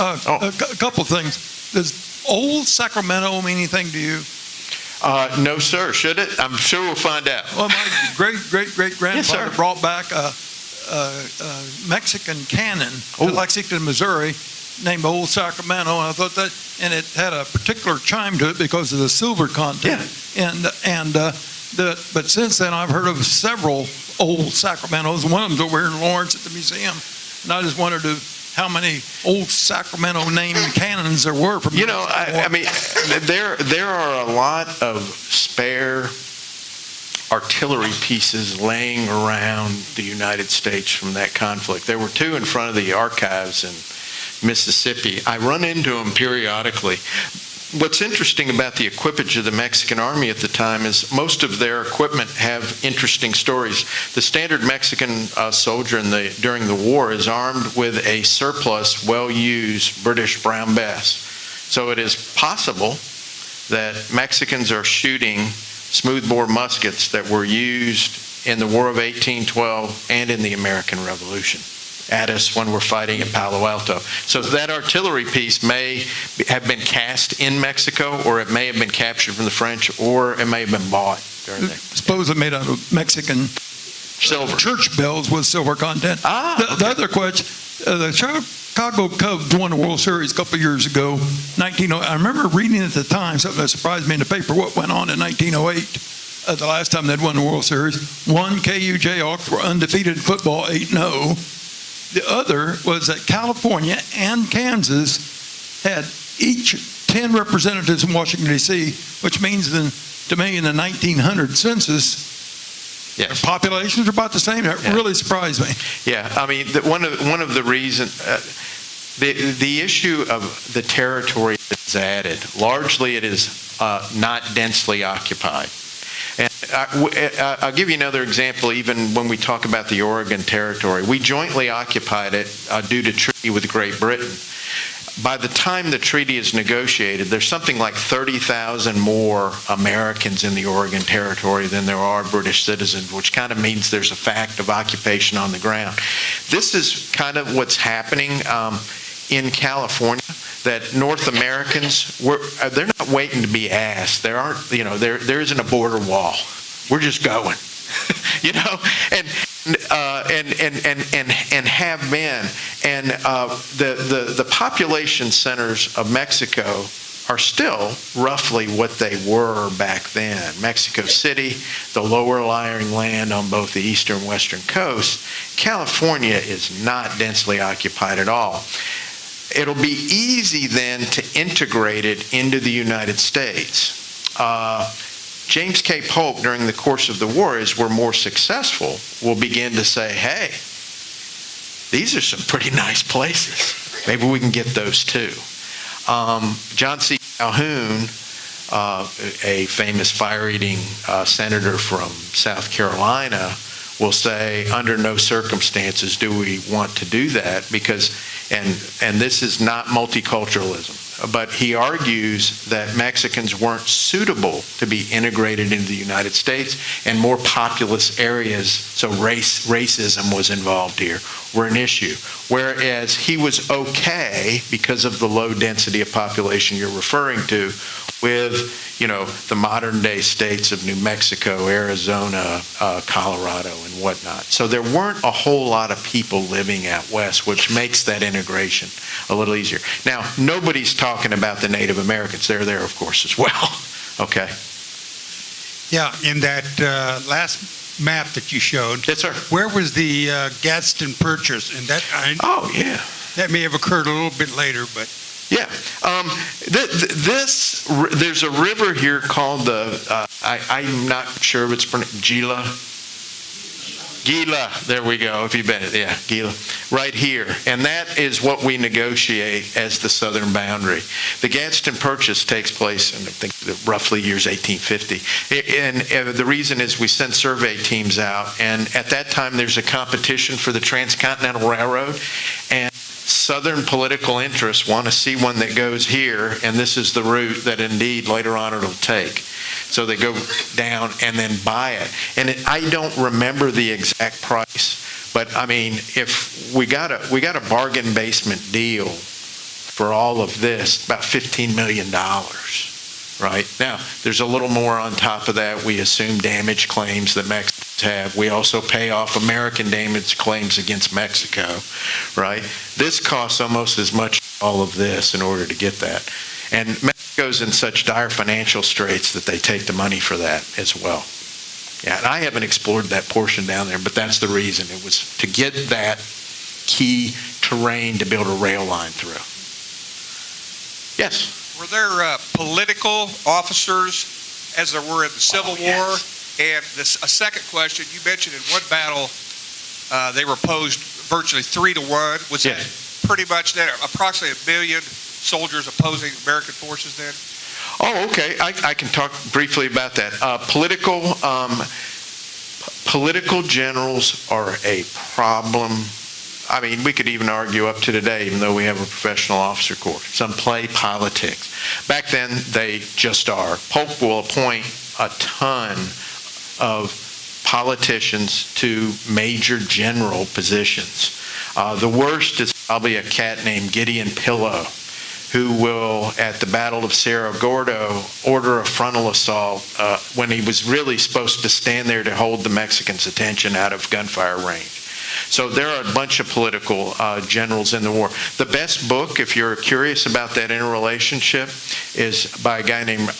Speaker 7: A couple of things. Does Old Sacramento mean anything to you?
Speaker 5: No, sir. Should it? I'm sure we'll find out.
Speaker 7: Well, my great-great-great-grandfather
Speaker 5: Yes, sir.
Speaker 7: brought back a Mexican cannon to Lexington, Missouri, named Old Sacramento, and I thought that, and it had a particular chime to it because of the silver content.
Speaker 5: Yeah.
Speaker 7: But since then, I've heard of several Old Sacramentos. One of them's over here in Lawrence at the museum, and I just wondered how many Old Sacramento named cannons there were from.
Speaker 5: I mean, there are a lot of spare artillery pieces laying around the United States from that conflict. There were two in front of the archives in Mississippi. I run into them periodically. What's interesting about the equipage of the Mexican army at the time is most of their equipment have interesting stories. The standard Mexican soldier during the war is armed with a surplus, well-used British Brown Bess. So it is possible that Mexicans are shooting smoothbore muskets that were used in the War of 1812 and in the American Revolution at us when we're fighting at Palo Alto. So that artillery piece may have been cast in Mexico, or it may have been captured from the French, or it may have been bought during there.
Speaker 7: Suppose it made out of Mexican
Speaker 5: Silver.
Speaker 7: church bells with silver content. The other question, the Chicago Cubs won the World Series a couple of years ago, 1908. I remember reading at the time something that surprised me in the paper, what went on in 1908, the last time they'd won the World Series. One, KU Jayhawks were undefeated in football, 8-0. The other was that California and Kansas had each 10 representatives in Washington, D.C., which means to me in the 1900 census,
Speaker 5: Yes.
Speaker 7: their populations are about the same. That really surprised me.
Speaker 5: Yeah, I mean, one of the reasons, the issue of the territory that's added, largely it is not densely occupied. And I'll give you another example, even when we talk about the Oregon Territory. We jointly occupied it due to treaty with Great Britain. By the time the treaty is negotiated, there's something like 30,000 more Americans in the Oregon Territory than there are British citizens, which kind of means there's a fact of occupation on the ground. This is kind of what's happening in California, that North Americans, they're not waiting to be asked. There aren't, there isn't a border wall. We're just going, and have been. And the population centers of Mexico are still roughly what they were back then. Mexico City, the lower lying land on both the eastern and western coast. California is not densely occupied at all. It'll be easy then to integrate it into the United States. James K. Polk, during the course of the war, as we're more successful, will begin to say, hey, these are some pretty nice places. Maybe we can get those too. John C. Calhoun, a famous fire-eating senator from South Carolina, will say, under no circumstances do we want to do that, because, and this is not multiculturalism, but he argues that Mexicans weren't suitable to be integrated into the United States, and more populous areas, so racism was involved here, were an issue. Whereas he was okay, because of the low density of population you're referring to, with, the modern day states of New Mexico, Arizona, Colorado, and whatnot. So there weren't a whole lot of people living out west, which makes that integration a little easier. Now, nobody's talking about the Native Americans. They're there, of course, as well. Okay.
Speaker 6: Yeah, in that last map that you showed.
Speaker 5: Yes, sir.
Speaker 6: Where was the Gadsden Purchase? And that,
Speaker 5: Oh, yeah.
Speaker 6: that may have occurred a little bit later, but.
Speaker 5: Yeah. There's a river here called I'm not sure if it's pronounced Gila. There we go. If you've been, yeah, Gila. Right here. And that is what we negotiate as the southern boundary. The Gadsden Purchase takes place in, I think, roughly years 1850. And the reason is we send survey teams out. And at that time, there's a competition for the Transcontinental Railroad. And Southern political interests want to see one that goes here, and this is the route that indeed later on it'll take. So they go down and then buy it. And I don't remember the exact price, but I mean, if we got a bargain basement deal for all of this, about $15 million. Right? Now, there's a little more on top of that. We assume damage claims that Mexicans have. We also pay off American damage claims against Mexico, right? This costs almost as much as all of this in order to get that. And Mexico's in such dire financial straits that they take the money for that as well. Yeah, and I haven't explored that portion down there, but that's the reason. It was to get that key terrain to build a rail line through. Yes?
Speaker 4: Were there political officers as there were in the Civil War? And a second question, you mentioned in one battle they were opposed virtually 3-1. Was that pretty much that, approximately 1 million soldiers opposing American forces then?
Speaker 5: Oh, okay. I can talk briefly about that. Political generals are a problem. I mean, we could even argue up to today, even though we have a professional officer corps. Some play politics. Back then, they just are. Polk will appoint a ton of politicians to major general positions. The worst is probably a cat named Gideon Pillow, who will, at the Battle of Cerro Gordo, order a frontal assault when he was really supposed to stand there to hold the Mexicans' attention out of gunfire range. So there are a bunch of political generals in the war. The best book, if you're curious about that interrelationship, is by a guy named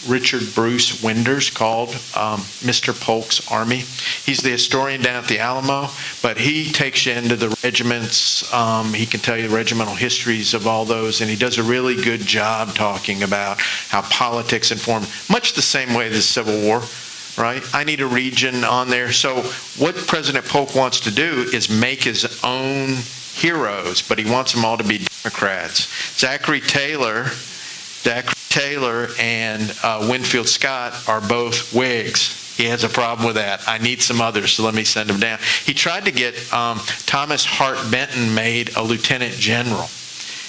Speaker 5: Richard Bruce Winders, called Mr. Polk's Army. He's the historian down at the Alamo, but he takes you into the regiments. He can tell you the regimental histories of all those, and he does a really good job talking about how politics informed, much the same way the Civil War. Right? I need a region on there. So what President Polk wants to do is make his own heroes, but he wants them all to be Democrats. Zachary Taylor and Winfield Scott are both Whigs. He has a problem with that. I need some others, so let me send them down. He tried to get Thomas Hart Benton made a lieutenant general.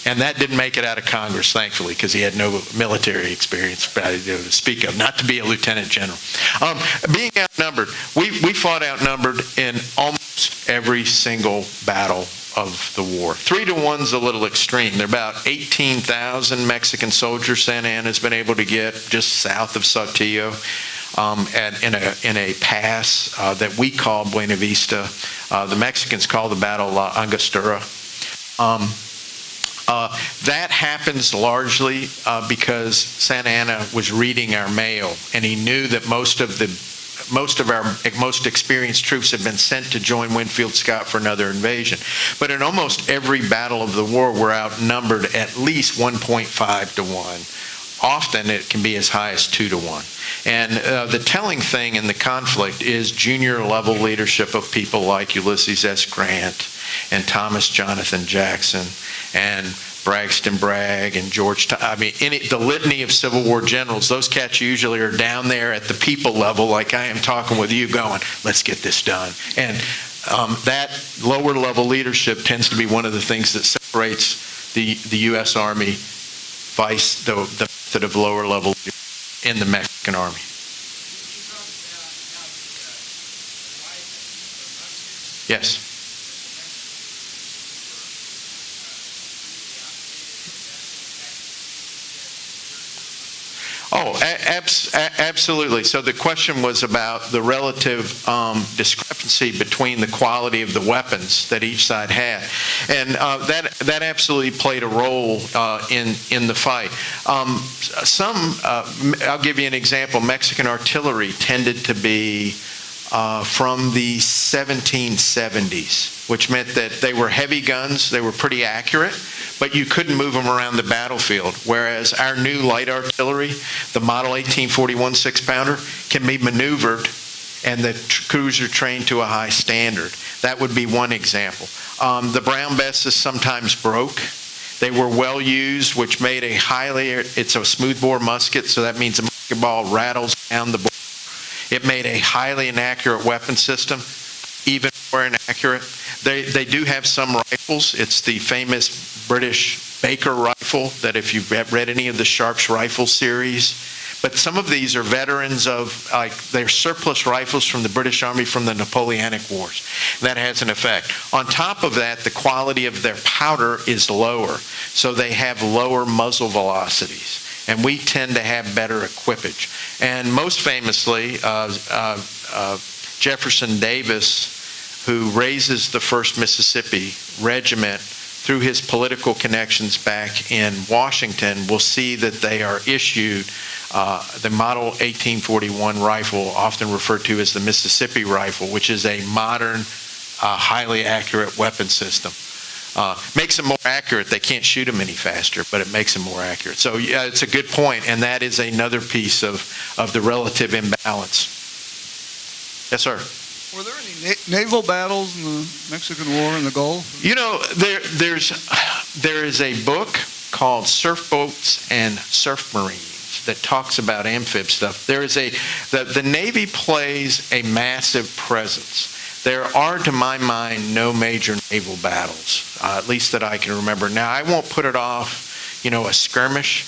Speaker 5: And that didn't make it out of Congress, thankfully, because he had no military experience to speak of, not to be a lieutenant general. Being outnumbered, we fought outnumbered in almost every single battle of the war. 3-1's a little extreme. There are about 18,000 Mexican soldiers Santa Anna's been able to get just south of Saltillo in a pass that we call Buena Vista. The Mexicans call the battle Angostura. That happens largely because Santa Anna was reading our mail, and he knew that most of our most experienced troops had been sent to join Winfield Scott for another invasion. But in almost every battle of the war, we're outnumbered at least 1.5 to 1. often it can be as high as 2 to 1. And the telling thing in the conflict is junior level leadership of people like Ulysses S. Grant and Thomas Jonathan Jackson and Braxton Bragg and George, the litany of Civil War generals, those cats usually are down there at the people level, like I am talking with you, going, let's get this done. And that lower level leadership tends to be one of the things that separates the U.S. Army vice the method of lower level in the Mexican Army. Yes. Oh, absolutely. So the question was about the relative discrepancy between the quality of the weapons that each side had, and that absolutely played a role in the fight. I'll give you an example. Mexican artillery tended to be from the 1770s, which meant that they were heavy guns, they were pretty accurate, but you couldn't move them around the battlefield, whereas our new light artillery, the Model 1841 6-pounder, can be maneuvered and the crews are trained to a high standard. That would be one example. The Brown Besses sometimes broke. They were well used, which made it's a smoothbore musket, so that means the musket ball rattles down the bore. It made a highly inaccurate weapon system, even more inaccurate. They do have some rifles. It's the famous British Baker rifle that if you've read any of the Sharps rifle series. But some of these are veterans of, they're surplus rifles from the British Army from the Napoleonic Wars. That has an effect. On top of that, the quality of their powder is lower, so they have lower muzzle velocities. And we tend to have better equipage. And most famously, Jefferson Davis, who raises the 1st Mississippi Regiment through his political connections back in Washington, will see that they are issued the Model 1841 rifle, often referred to as the Mississippi rifle, which is a modern, highly accurate weapon system. Makes them more accurate. They can't shoot them any faster, but it makes them more accurate. So yeah, it's a good point, and that is another piece of the relative imbalance. Yes, sir.
Speaker 8: Were there any naval battles in the Mexican War in the Gulf?
Speaker 5: You know, there is a book called Surf Boats and Surf Marines that talks about amphib stuff. The Navy plays a massive presence. There are, to my mind, no major naval battles, at least that I can remember. Now, I won't put it off, a skirmish.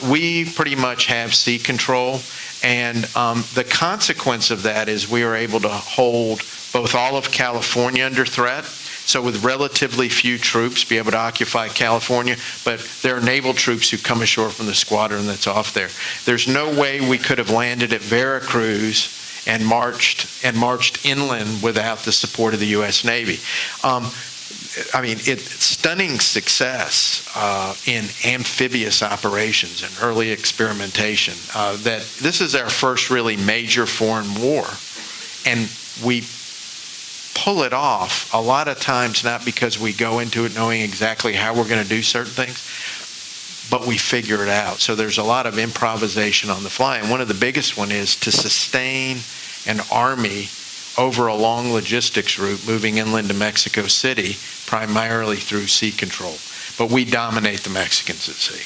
Speaker 5: We pretty much have sea control, and the consequence of that is we are able to hold both all of California under threat, so with relatively few troops be able to occupy California, but there are naval troops who come ashore from the squadron that's off there. There's no way we could have landed at Veracruz and marched inland without the support of the U.S. Navy. It's stunning success in amphibious operations and early experimentation. That this is our first really major foreign war, and we pull it off a lot of times not because we go into it knowing exactly how we're going to do certain things, but we figure it out. So there's a lot of improvisation on the fly, and one of the biggest one is to sustain an army over a long logistics route moving inland to Mexico City, primarily through sea control. But we dominate the Mexicans at sea.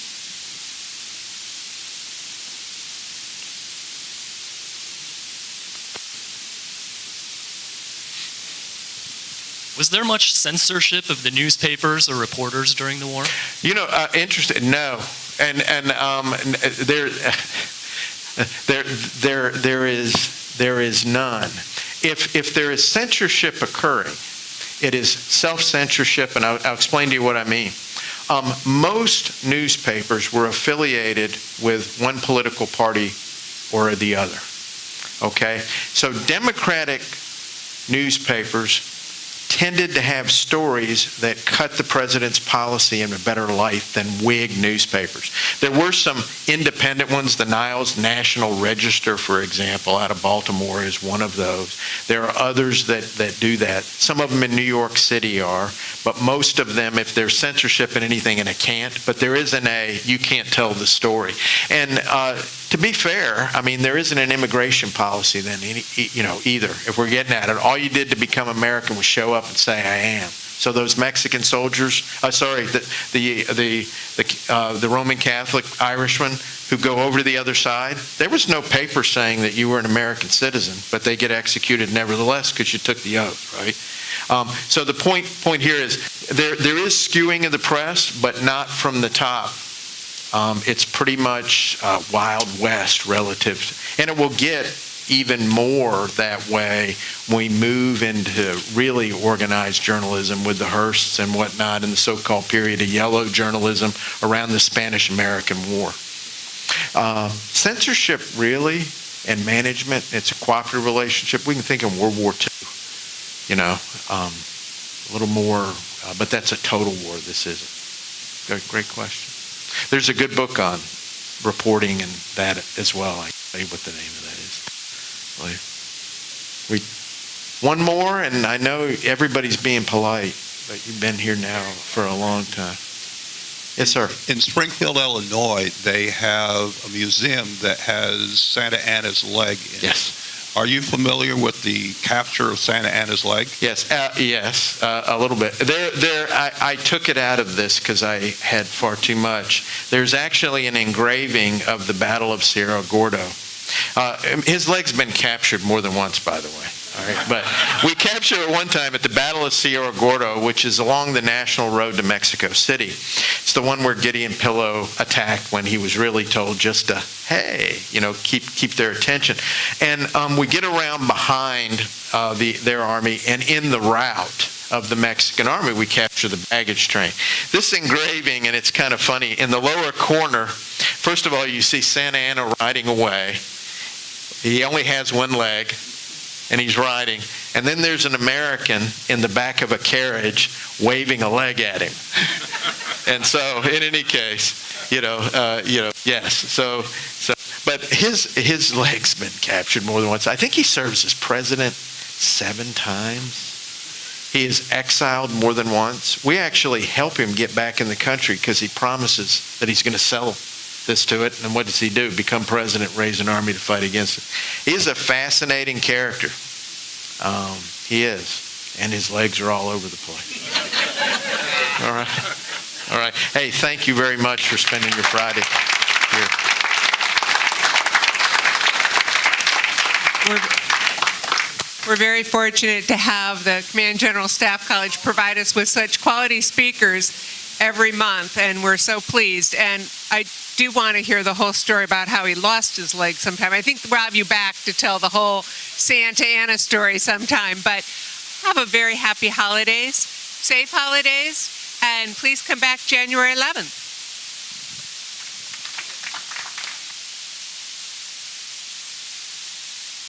Speaker 9: Was there much censorship of the newspapers or reporters during the war?
Speaker 5: Interesting. No, and there is none. If there is censorship occurring, it is self-censorship, and I'll explain to you what I mean. Most newspapers were affiliated with one political party or the other. Okay, so Democratic newspapers tended to have stories that cut the president's policy in a better light than Whig newspapers. There were some independent ones. The Niles National Register, for example, out of Baltimore is one of those. There are others that do that. Some of them in New York City are, but most of them, if there's censorship in anything, and it can't, but there isn't you can't tell the story. And to be fair, I mean, there isn't an immigration policy then, either. If we're getting at it, all you did to become American was show up and say, I am. So those Mexican soldiers, the Roman Catholic Irishmen who go over to the other side, there was no paper saying that you were an American citizen, but they get executed nevertheless because you took the oath, right? So the point here is there is skewing of the press, but not from the top. It's pretty much Wild West relative, and it will get even more that way when we move into really organized journalism with the Hearsts and whatnot in the so-called period of yellow journalism around the Spanish-American War. Censorship really and management, it's a cooperative relationship. We can think of World War II, a little more, but that's a total war. This isn't. Great question. There's a good book on reporting and that as well. I can tell you what the name of that is. One more, and I know everybody's being polite, but you've been here now for a long time. Yes, sir.
Speaker 10: In Springfield, Illinois, they have a museum that has Santa Anna's leg in it.
Speaker 5: Yes.
Speaker 10: Are you familiar with the capture of Santa Anna's leg?
Speaker 5: Yes, a little bit. I took it out of this because I had far too much. There's actually an engraving of the Battle of Cerro Gordo. His leg's been captured more than once, by the way. All right, but we captured it one time at the Battle of Cerro Gordo, which is along the national road to Mexico City. It's the one where Gideon Pillow attacked when he was really told just to, hey, keep their attention. And we get around behind their army, and in the route of the Mexican army, we capture the baggage train. This engraving, and it's kind of funny, in the lower corner, first of all, you see Santa Anna riding away. He only has one leg, and he's riding. And then there's an American in the back of a carriage waving a leg at him. And so, in any case, yes. So, but his leg's been captured more than once. I think he serves as president 7 times. He is exiled more than once. We actually help him get back in the country because he promises that he's going to sell this to it. And what does he do? Become president, raise an army to fight against it. He is a fascinating character. He is. And his legs are all over the place. All right. Hey, thank you very much for spending your Friday here.
Speaker 3: We're very fortunate to have the Command General Staff College provide us with such quality speakers every month, and we're so pleased. And I do want to hear the whole story about how he lost his leg sometime. I think we'll have you back to tell the whole Santa Anna story sometime. But have a very happy holidays, safe holidays, and please come back January 11th.